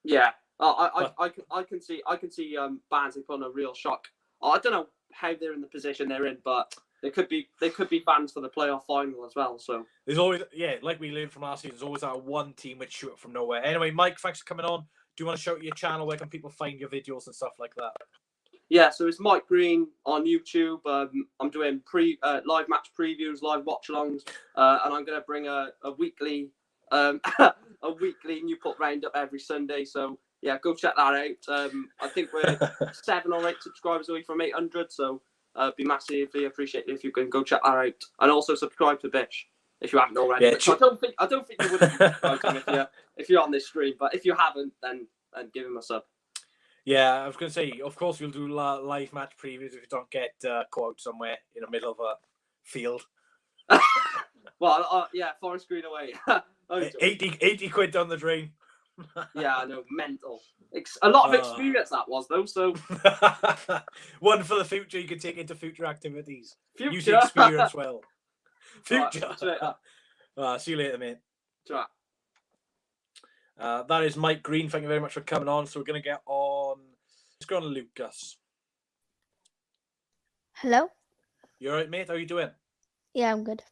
Yeah, I can see Barnsley putting a real shock. I don't know how they're in the position they're in, but they could be fans for the playoff final as well. So there's always, like we learned from last season, there's always that one team which shoot it from nowhere. Anyway, Mike, thanks for coming on. Do you want to shout out your channel? Where can people find your videos and stuff like that? Yeah, so it's Mike Green on YouTube. I'm doing live match previews, live watch-alongs, and I'm going to bring a weekly a weekly Newport roundup every Sunday. So yeah, go check that out. I think we're 7 or 8 subscribers away from 800, so be massively appreciated if you can go check that out, and also subscribe to Bish if you haven't already. Yeah, I don't think you would have subscribed if you're on this stream, but if you haven't, then give him a sub. Yeah, I was going to say, of course, we'll do live match previews if you don't get caught out somewhere in the middle of a field. Well, yeah, Forest Green away. 80 quid down the drain. Yeah, I know, mental. A lot of experience that was, though, so... One for the future you can take into future activities. Future. Use the experience well. Future. Right, see you later, mate. Right. That is Mike Green. Thank you very much for coming on. So we're going to get on... Let's go on to Lucas. Hello? You all right, mate? How are you doing? Yeah, I'm good.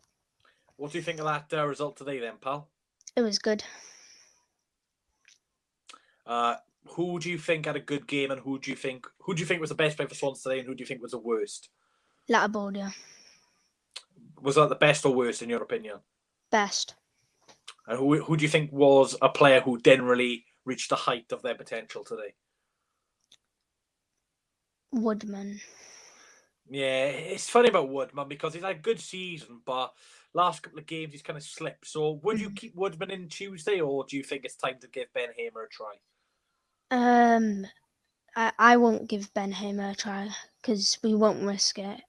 What do you think of that result today then, pal? It was good. Who do you think had a good game, and who do you think was the best player for Swans today, and who do you think was the worst? Latabodia. Was that the best or worst in your opinion? Best. And who do you think was a player who didn't really reach the height of their potential today? Woodman. Yeah, it's funny about Woodman because he's had a good season, but last couple of games he's kind of slipped. So would you keep Woodman in Tuesday, or do you think it's time to give Ben Hamer a try? I won't give Ben Hamer a try because we won't risk it.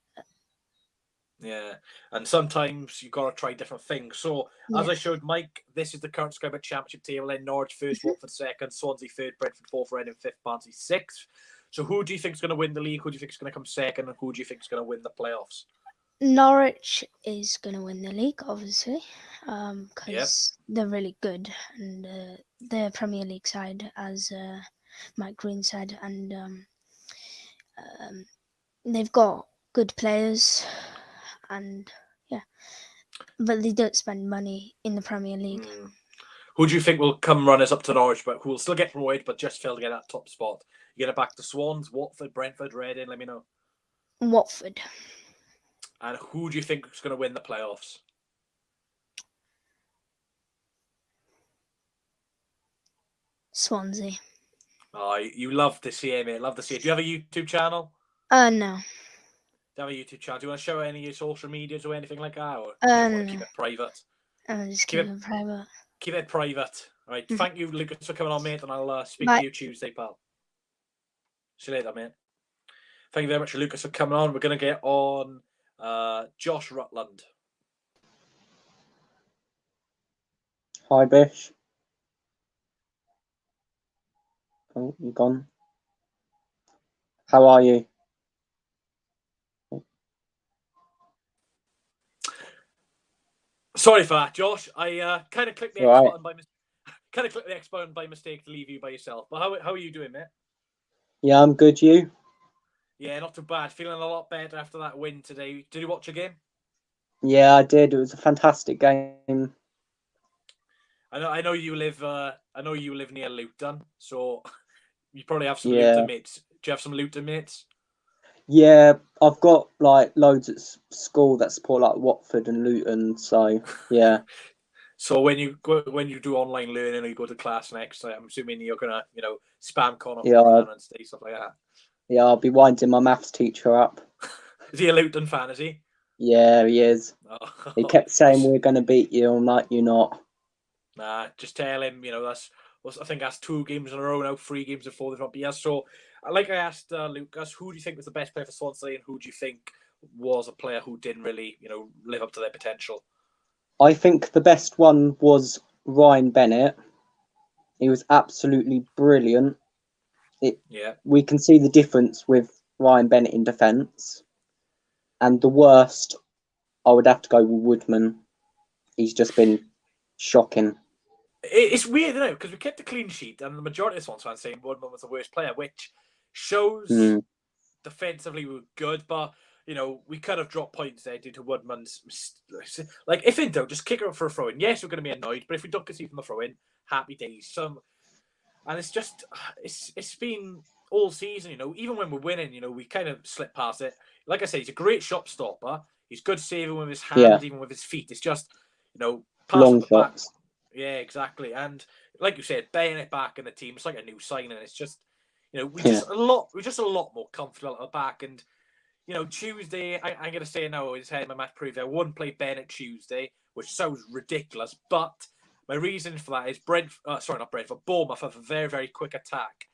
Yeah, and sometimes you got to try different things. So, as I showed Mike, this is the current Sky Bet Championship table. Then Norwich first, Watford second, Swansea third, Brentford fourth, Reading fifth, Barnsley sixth. So, who do you think is going to win the league? Who do you think is going to come second? And who do you think is going to win the playoffs? Norwich is going to win the league, obviously, because they're really good. And they're Premier League side, as Mike Green said. And they've got good players. And but they don't spend money in the Premier League. Who do you think will come runners up to Norwich, but who will still get promoted, but just fail to get that top spot? You get it back to Swans, Watford, Brentford, Reading. Let me know. Watford. And who do you think is going to win the playoffs? Swansea. Oh, you love to see it, mate. Love to see it. Do you have a YouTube channel? No. Do you have a YouTube channel? Do you want to show any of your social medias or anything like that, or do you want to keep it private? I'm just keep it private. Keep it private. All right. Thank you, Lucas, for coming on, mate, and I'll speak Bye. to you Tuesday, pal. See you later, mate. Thank you very much, Lucas, for coming on. We're going to get on Josh Rutland. Hi, Bish. Oh, you gone? How are you? Sorry for that, Josh. I kind of clicked the X button by mistake to leave you by yourself. But how are you doing, mate? Yeah, I'm good. You? Yeah, not too bad. Feeling a lot better after that win today. Did you watch a game? Yeah, I did. It was a fantastic game. I know you live near Luton, so you probably have some Yeah. Luton mates. Do you have some Luton mates? Yeah, I've got like loads at school that support like Watford and Luton. So yeah. So when you do online learning or you go to class next, I'm assuming you're gonna spam Connor Moran and stuff like that. Yeah, I'll be winding my maths teacher up. Is he a Luton fan? Is he? Yeah, he is. Oh. He kept saying we're going to beat you. I'm like, you're not. Nah, just tell him. I think that's 2 games in a row now, 3 games before they've not beat us. So, like I asked Lucas, who do you think was the best player for Swansea, and who do you think was a player who didn't really, live up to their potential? I think the best one was Ryan Bennett. He was absolutely brilliant. We can see the difference with Ryan Bennett in defence. And the worst, I would have to go with Woodman. He's just been shocking. It's weird, isn't it? Because we kept the clean sheet, and the majority of Swans fans saying Woodman was the worst player, which shows defensively we were good, but we could have dropped points there due to Woodman's. Like, if in doubt, just kick it up for a throw in. Yes, we're going to be annoyed, but if we don't concede from the throw in, happy days. And it's just, it's been all season, even when we're winning, we kind of slip past it. Like I say, he's a great shot stopper. He's good saving with his hands, even with his feet. It's just, pass long at the back. shots. Yeah, exactly. And like you said, Bennett back in the team, it's like a new signing. It's just, we're just a lot more comfortable at the back. And Tuesday, I'm going to say now, in my match preview, I wouldn't play Bennett Tuesday, which sounds ridiculous, but my reason for that is Bournemouth have a very, very quick attack.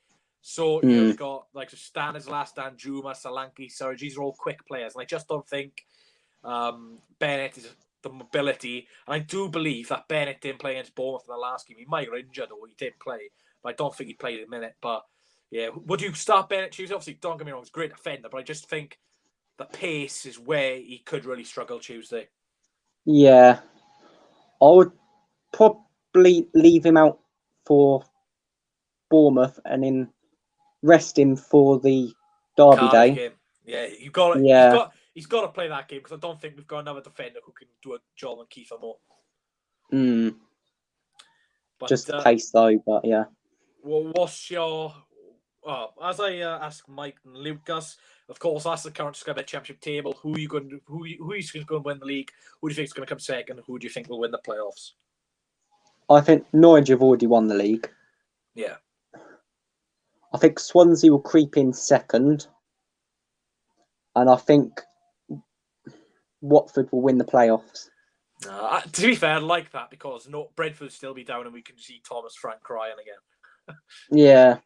So, they've got like Stanislas, Danjuma, Solanke, Surge. These are all quick players. And I just don't think Bennett is the mobility. And I do believe that Bennett didn't play against Bournemouth in the last game. He might have injured or he didn't play. But I don't think he played in a minute. But, yeah, would you start Bennett Tuesday? Obviously, don't get me wrong, he's a great defender. But I just think the pace is where he could really struggle Tuesday. Yeah. I would probably leave him out for Bournemouth and then rest him for the Derby day. Game. Yeah, he's got to play that game because I don't think we've got another defender who can do a job on Kiefer Moore. But, just pace though, but yeah. Well, what's your? As I ask Mike and Lucas, of course, that's the current squad at Championship table. Who are you going to win the league? Who do you think is going to come second? Who do you think will win the playoffs? I think Norwich have already won the league. Yeah. I think Swansea will creep in second. And I think Watford will win the playoffs. To be fair, I like that because Brentford will still be down and we can see Thomas Frank crying again. Yeah.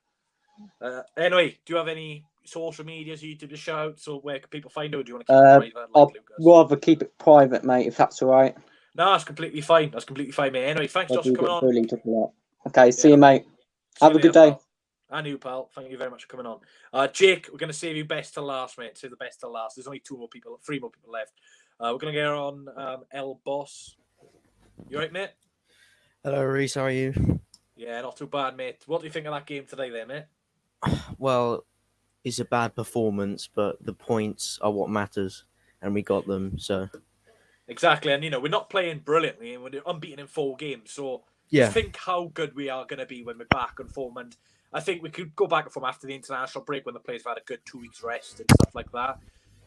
Anyway, do you have any social medias you to shout out? So where can people find you? Or do you want to keep it private? Like I'd rather keep it private, mate, if that's all right. No, that's completely fine. Mate. Anyway, thanks, Josh, for coming on. Okay, see you, mate. Have a good day. Pal. And you, pal. Thank you very much for coming on. Jake, we're going to save you best to last, mate. Save the best to last. There's only 3 more people left. We're going to get on El Boss. You right, mate? Hello, Reese. How are you? Yeah, not too bad, mate. What do you think of that game today, there, mate? Well, it's a bad performance, but the points are what matters, and we got them. So exactly, and we're not playing brilliantly, and we're unbeaten in 4 games. So just think how good we are going to be when we're back on form. And I think we could go back and form after the international break when the players have had a good 2 weeks rest and stuff like that.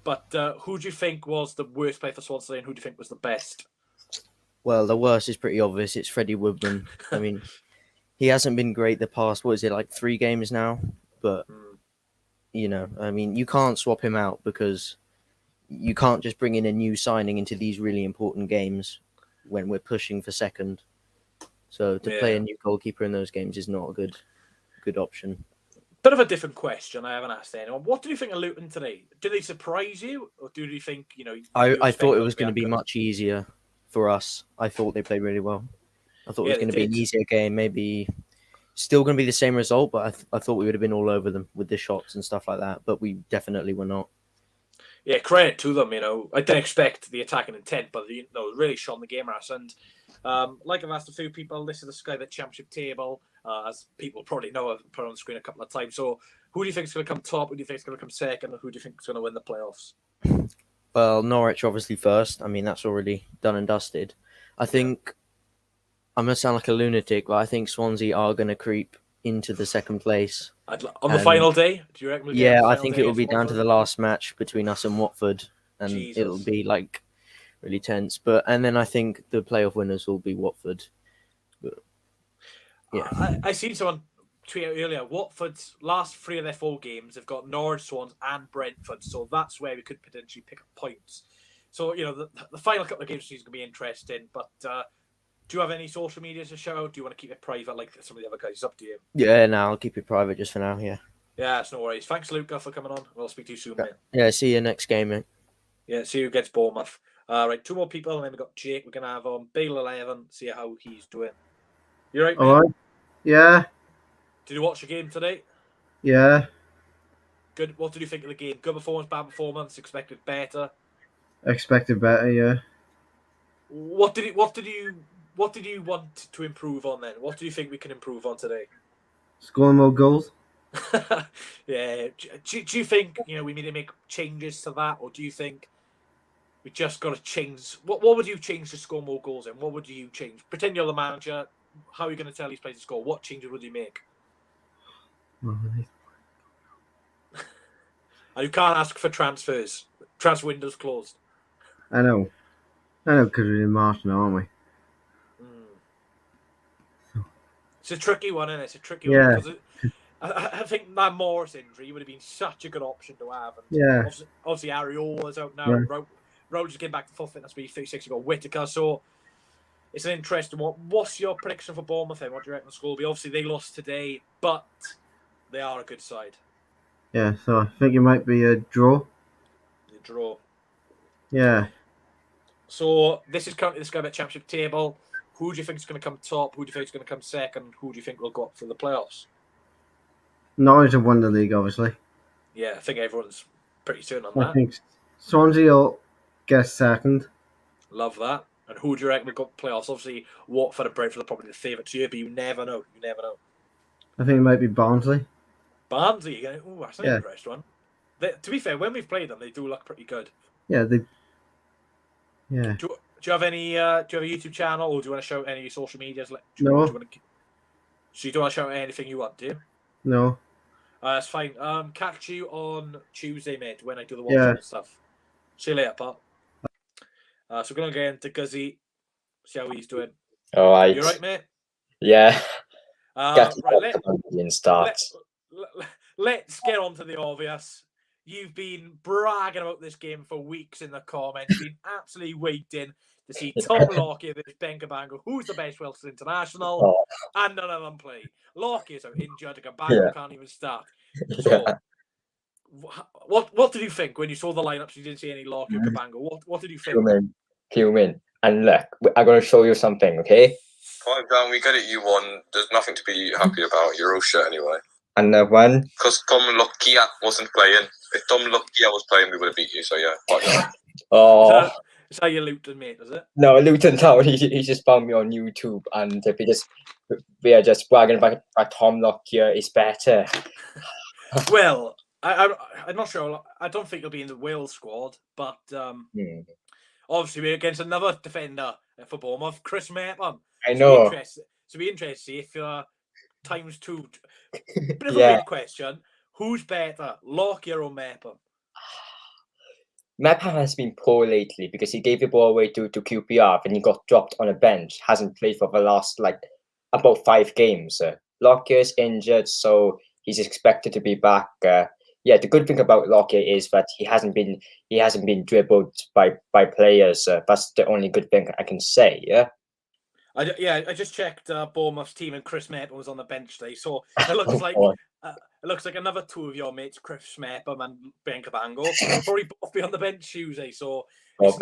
But who do you think was the worst player for Swansea, and who do you think was the best? Well, the worst is pretty obvious. It's Freddie Woodman. I mean, he hasn't been great the past, 3 games now? But, I mean, you can't swap him out because, you can't just bring in a new signing into these really important games when we're pushing for second. So to play a new goalkeeper in those games is not a good option. Bit of a different question. I haven't asked anyone. What do you think of Luton today? Do they surprise you, or do you think I thought it was going to be much easier for us. I thought they played really well. I thought it was going to be an easier game. Maybe still going to be the same result, but I thought we would have been all over them with the shots and stuff like that. But we definitely were not. Yeah, credit to them. I didn't expect the attacking intent, but really shone the game at us. And like I've asked a few people, this is the Sky Bet Championship table, as people probably know. I've put it on the screen a couple of times. So, who do you think is going to come top? Who do you think is going to come second? And who do you think is going to win the playoffs? Well, Norwich obviously first. I mean, that's already done and dusted. I think I'm going to sound like a lunatic, but I think Swansea are going to creep into the second place. On the final day? Do you reckon? I think it will be down to the last match between us and Watford, and it'll be like really tense. And then I think the playoff winners will be Watford. But, yeah, I seen someone tweet out earlier. Watford's last 3 of their 4 games have got Norwich, Swans, and Brentford, so that's where we could potentially pick up points. So the final couple of games is going to be interesting, but. Do you have any social media to show? Do you want to keep it private like some of the other guys? It's up to you. Yeah, no, I'll keep it private just for now, yeah. Yeah, it's no worries. Thanks, Luca, for coming on. We'll speak to you soon, mate. Yeah, see you next game, mate. Yeah, see you against Bournemouth. Right, 2 more people, and then we've got Jake. We're going to have on Bale 11, see how he's doing. You right, mate? All right. Yeah. Did you watch the game today? Yeah. Good. What did you think of the game? Good performance, bad performance, expected better? Expected better, yeah. What did you want to improve on then? What do you think we can improve on today? Scoring more goals. Yeah. Do you think we need to make changes to that, or do you think we just got to change? What would you change to score more goals in? What would you change? Pretend you're the manager. How are you going to tell these players to score? What changes would you make? You can't ask for transfers. Transfer window's closed. I know, because we're in March now, aren't we? It's a tricky one, isn't it? It's a tricky one because I think that Morris injury would have been such a good option to have. And obviously Ariola's out now. Yeah. Rogers came back to full fitness speed 36. You've got Whittaker. So it's an interesting one. What's your prediction for Bournemouth then? What do you reckon the score will be? Obviously they lost today, but they are a good side. Yeah, so I think it might be a draw. A draw. Yeah. So this is currently the Sky Bet Championship table. Who do you think is going to come top? Who do you think is going to come second? Who do you think will go up for the playoffs? Norwich have won the league, obviously. Yeah, I think everyone's pretty certain on that. I think Swansea will get second. Love that. And who do you reckon will go to playoffs? Obviously, Watford and Brentford are probably the favourites here, but you never know. You never know. I think it might be Barnsley. Barnsley? Oh, that's an interesting one. To be fair, when we've played them, they do look pretty good. Yeah, Do you have any? Do you have a YouTube channel, or do you want to shout any social medias? No. So you don't want to shout anything you want, do you? No. That's fine. Catch you on Tuesday, mate, when I do the watch and stuff. See you later, Pat. So we're going to get into Guzzy, see how he's doing. All right. You right, mate? Yeah. Right, let's get on to the obvious. You've been bragging about this game for weeks in the comments, been absolutely waiting to see Tom Lockyer, this Benkabango, who's the best Welsh international, and none of them play. Lockyer's out injured, Cabango can't even start. So, what did you think when you saw the lineups? You didn't see any Lockyer, Cabango. What did you think? Human. And look, I'm going to show you something, okay? Quiet down, we get it, you won. There's nothing to be happy about. You're all shit anyway. And the one? Because Tom Lockyer wasn't playing. If Tom Lockyer was playing, we would have beat you, so yeah. Oh. Is that your Luton mate, is it? No, Luton Town, he just found me on YouTube, and we are just bragging about Tom Lockyer is better. Well, I'm not sure. I don't think he'll be in the Wales squad, but obviously we're against another defender for Bournemouth, Chris Mapham. I know. So be interested to see if times two. Bit of a weird question. Who's better, Lockyer or Mapham? Mapham has been poor lately because he gave the ball away to QPR and he got dropped on a bench. Hasn't played for the last about 5 games. Lockyer's injured, so he's expected to be back yeah, the good thing about Lockyer is that he hasn't been dribbled by players. That's the only good thing I can say. Yeah. I just checked Bournemouth's team and Chris Mapham was on the bench today, so it looks like another two of your mates, Chris Mapham and Ben Cabango, will probably both be on the bench Tuesday. So it's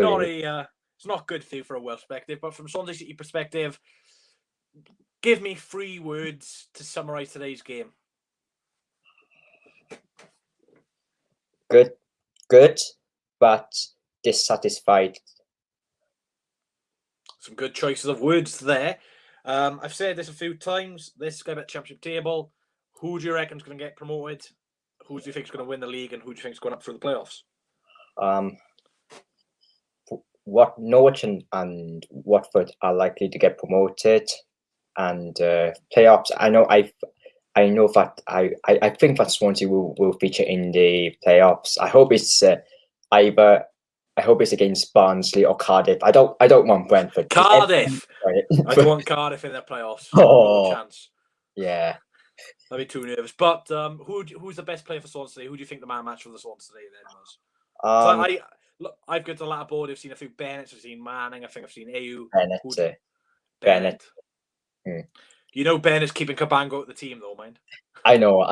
not good for a Welsh perspective, but from Swansea City perspective, give me 3 words to summarise today's game. Good, but dissatisfied. Some good choices of words there. I've said this a few times. This Sky Bet Championship table. Who do you reckon is going to get promoted? Who do you think is going to win the league, and who do you think is going up through the playoffs? What Norwich and Watford are likely to get promoted, and playoffs. I think that Swansea will feature in the playoffs. I hope it's against Barnsley or Cardiff. I don't want Brentford. Cardiff. I don't want Cardiff in the playoffs. Oh, no chance. Yeah. I'd be too nervous. But who's the best player for Swansea? Who do you think the man match for the Swansea today then was? I've got a lot of board. I've seen a few Bennetts. I've seen Manning. I think I've seen Ayew. Bennett. You know Bennett's keeping Cabango at the team though, mind. I know.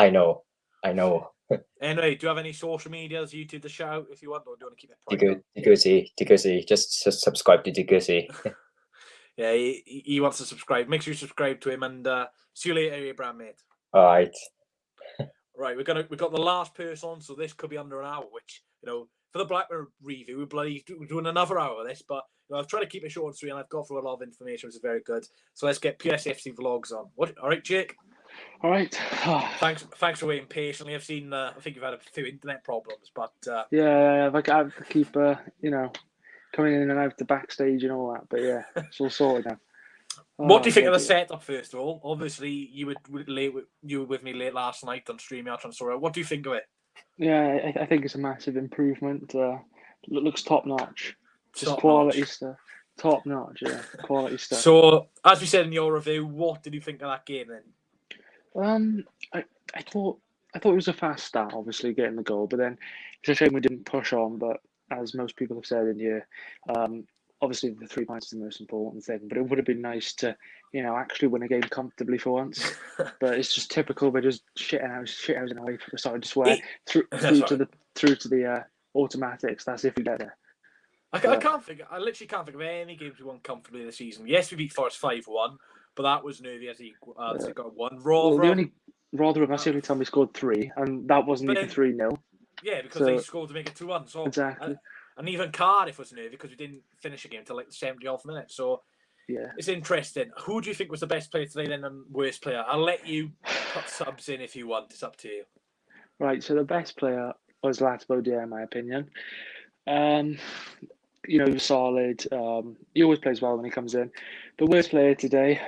Anyway, do you have any social medias, YouTube to shout if you want, or do you want to keep it private? Diguzzi. Just subscribe to Diguzzi. Yeah, he wants to subscribe. Make sure you subscribe to him, and see you later, Abraham, mate. All right. Right, we've got the last person on, so this could be under an hour. Which for the Blackburn review, we're doing another hour of this, but I've tried to keep it short and sweet, and I've got through a lot of information, which is very good. So let's get PSFC vlogs on. All right, Jake. All right. Thanks for waiting patiently. I've seen. I think you've had a few internet problems, but yeah, I have to keep coming in and out the backstage and all that. But yeah, it's all sorted now. What do you think of the setup? First of all, obviously you were with me late last night on StreamYard on Sora. What do you think of it? Yeah, I think it's a massive improvement. Looks top notch. Just quality stuff. Top notch, yeah, quality stuff. So, as we said in your review, what did you think of that game then? I thought it was a fast start, obviously getting the goal, but then it's a shame we didn't push on. But as most people have said in here, obviously the 3 points is the most important thing. But it would have been nice to, actually win a game comfortably for once. But it's just typical. We're just shithousing away. Sorry to swear. Through to the automatics. That's if we get there. I literally can't think of any games we won comfortably this season. Yes, we beat Forest 5-1, but that was nervy as he got 1. Rotherham, that's the only time we scored 3, and that wasn't even 3-0. Yeah, because they scored to make it 2-1. So exactly. And even Cardiff was nervy because we didn't finish the game until like the 70th minute. So yeah, it's interesting. Who do you think was the best player today then and worst player? I'll let you put subs in if you want. It's up to you. Right, so the best player was Latibodier, in my opinion. He was solid. He always plays well when he comes in. The worst player today,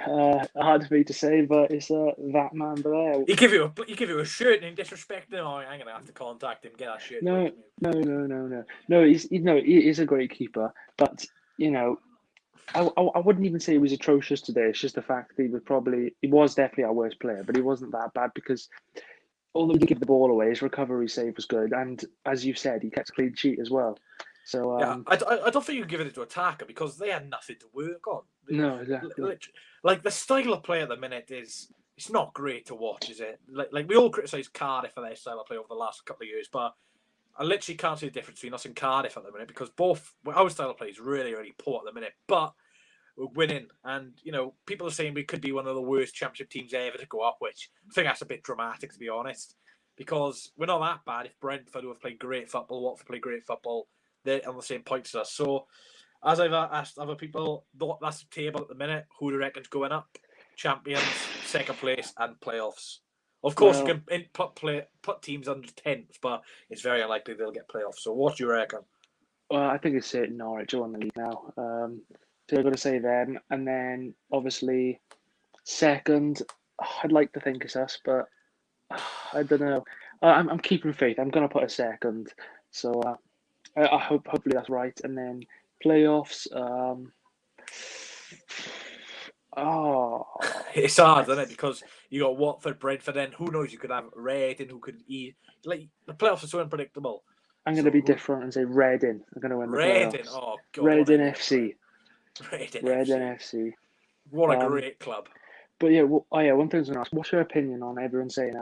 hard for me to say, but it's that man there. He give you a shirt and disrespect him. Oh, I'm gonna have to contact him, get that shirt. No. He is a great keeper, but I wouldn't even say he was atrocious today. It's just the fact that he was definitely our worst player, but he wasn't that bad because although he did give the ball away, his recovery save was good, and as you said, he kept a clean sheet as well. So I don't think you can give it to attacker because they had nothing to work on. No, exactly. Like the style of play at the minute it's not great to watch, is it? Like we all criticise Cardiff for their style of play over the last couple of years, but I literally can't see the difference between us and Cardiff at the minute because our style of play is really, really poor at the minute, but we're winning. And people are saying we could be one of the worst championship teams ever to go up, which I think that's a bit dramatic to be honest, because we're not that bad. If Brentford, who have played great football, Watford play great football, they're on the same points as us. So, as I've asked other people, that's the table at the minute. Who do you reckon's going up? Champions, second place, and playoffs. Of course, you can put teams under 10th, but it's very unlikely they'll get playoffs. So, what do you reckon? Well, I think it's certain Norwich are on the league now. So I've got to say them, and then obviously second. I'd like to think it's us, but I don't know. I'm keeping faith. I'm going to put a second. So. I hopefully that's right. And then playoffs. Oh, It's hard, isn't it? Because you got Watford, Brentford, then who knows? You could have Reading, who could eat. Like the playoffs are so unpredictable. I'm going to be different and say Reading are going to win the Reading, playoffs. oh God, Reading FC. Reading FC. What a great club. But yeah, one thing I was going to ask: what's your opinion on everyone saying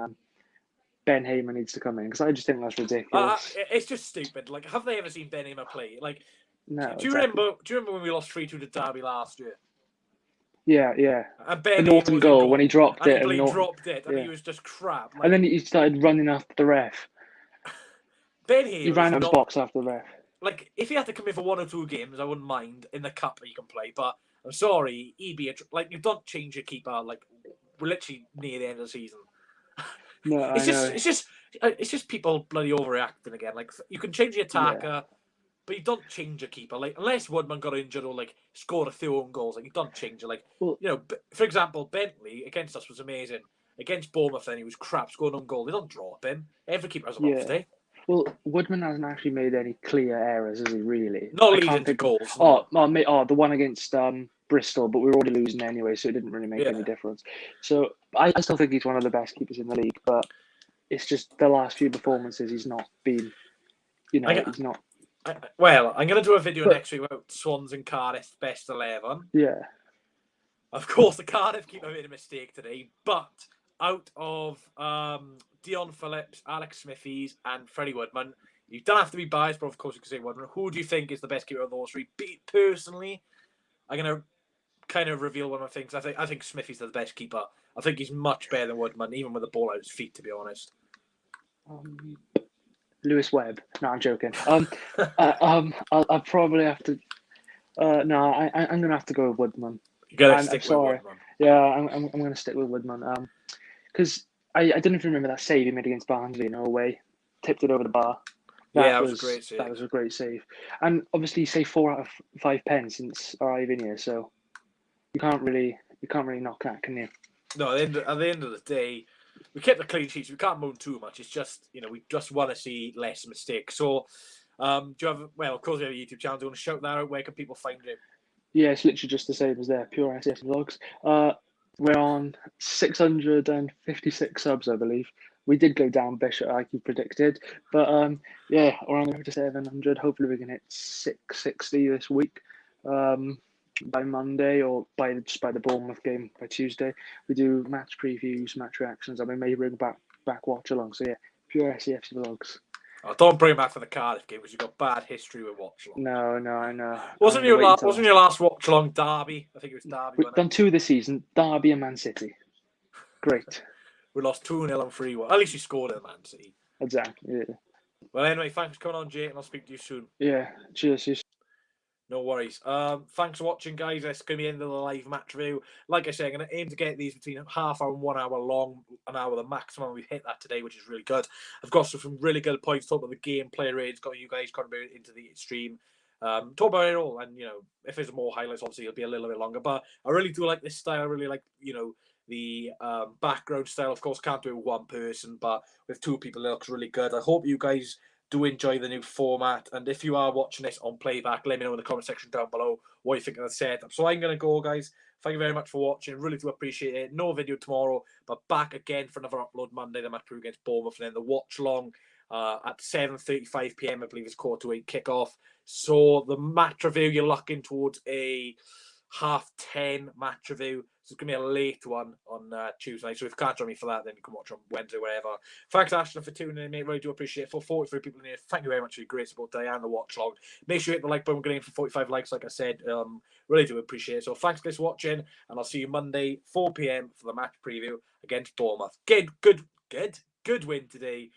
Ben Hamer needs to come in? Because I just think that's ridiculous. It's just stupid. Like, have they ever seen Ben Hamer play? Like, no. Do you remember when we lost 3-2 to Derby last year? Yeah. And Ben the Norton goal when he dropped it, and he dropped it, and he was just crap. Like, and then he started running after the ref. Ben Hamer, he ran out of his box after the ref. Like, if he had to come in for 1 or 2 games, I wouldn't mind. In the cup, he can play, but I'm sorry, he'd be like, you don't change your keeper. Like, we're literally near the end of the season. No, it's just people bloody overreacting again. Like, you can change the attacker, but you don't change your keeper. Like, unless Woodman got injured or like scored a few own goals, like you don't change it. Like, for example, Bentley against us was amazing. Against Bournemouth, then he was crap, scoring own goal. They don't drop him. Every keeper has an off day. Well, Woodman hasn't actually made any clear errors, has he? Really? Not leading to goals. The one against Bristol, but we were already losing anyway, so it didn't really make any difference. So I still think he's one of the best keepers in the league, but it's just the last few performances he's not been. He's not. Well, I'm going to do a video next week about Swans and Cardiff best 11. Yeah. Of course, the Cardiff keeper made a mistake today, but out of Dion Phillips, Alex Smithies, and Freddie Woodman, you don't have to be biased, but of course you can say Woodman. Who do you think is the best keeper of those three? Personally, I'm going to kind of reveal one of my things. I think Smithies the best keeper. I think he's much better than Woodman, even with the ball out his feet, to be honest. Lewis Webb. No, I'm joking. I'll probably have to. I'm going to have to go with Woodman. You got to stick with Woodman. Yeah, I'm going to stick with Woodman. Because I don't know if you remember that save he made against Barnsley in Norway, tipped it over the bar. That was a great save. That was a great save, and obviously, say 4 out of 5 pens since arriving here, so you can't really knock that, can you? No, at the end of the day, we kept the clean sheets. We can't moan too much. It's just, we just want to see less mistakes. So, do you have? Well, of course, we have a YouTube channel. Do you want to shout that out? Where can people find you? Yeah, it's literally just the same as there. Pure SCF Vlogs. We're on 656 subs, I believe. We did go down Bishop, like you predicted, but we're on the road to 700. Hopefully, we can hit 660 this week. By Monday or by the Bournemouth game by Tuesday. We do match previews, match reactions, and we may bring back watch along. So yeah, pure SCFC Vlogs. Oh, don't bring back for the Cardiff game because you've got bad history with watch along. No, I know. Wasn't your last watch along Derby? I think it was Derby. We've done 2 this season, Derby and Man City. Great. We lost 2-0 and 3-1. At least you scored in Man City. Exactly. Yeah. Well, anyway, thanks for coming on, Jake, and I'll speak to you soon. Yeah. Cheers. No worries. Thanks for watching, guys. That's going to be the end of the live match review. Like I say, I'm going to aim to get these between half hour and 1 hour long, an hour the maximum. We've hit that today, which is really good. I've got some really good points. Talk about the game, player rates, got you guys contributing into the stream. Talk about it all. And, if there's more highlights, obviously it'll be a little bit longer. But I really do like this style. I really like, the background style. Of course, can't do it with one person, but with 2 people, it looks really good. I hope you guys do enjoy the new format, and if you are watching this on playback, let me know in the comment section down below what you think of the setup. So I'm going to go, guys. Thank you very much for watching. Really do appreciate it. No video tomorrow, but back again for another upload Monday, the match preview against Bournemouth, and then the watch long at 7:35 p.m. I believe it's 7:45 kickoff. So the match review, you're looking towards a 10:30 match review. So it's going to be a late one on Tuesday. So if you can't join me for that, then you can watch on Wednesday, wherever. Thanks, Ashton, for tuning in, mate. Really do appreciate it. For 43 people in here, thank you very much for your great support today and the watch log. Make sure you hit the like button. We're getting for 45 likes, like I said. Really do appreciate it. So thanks, guys, for watching, and I'll see you Monday, 4 p.m. for the match preview against Bournemouth. Good win today.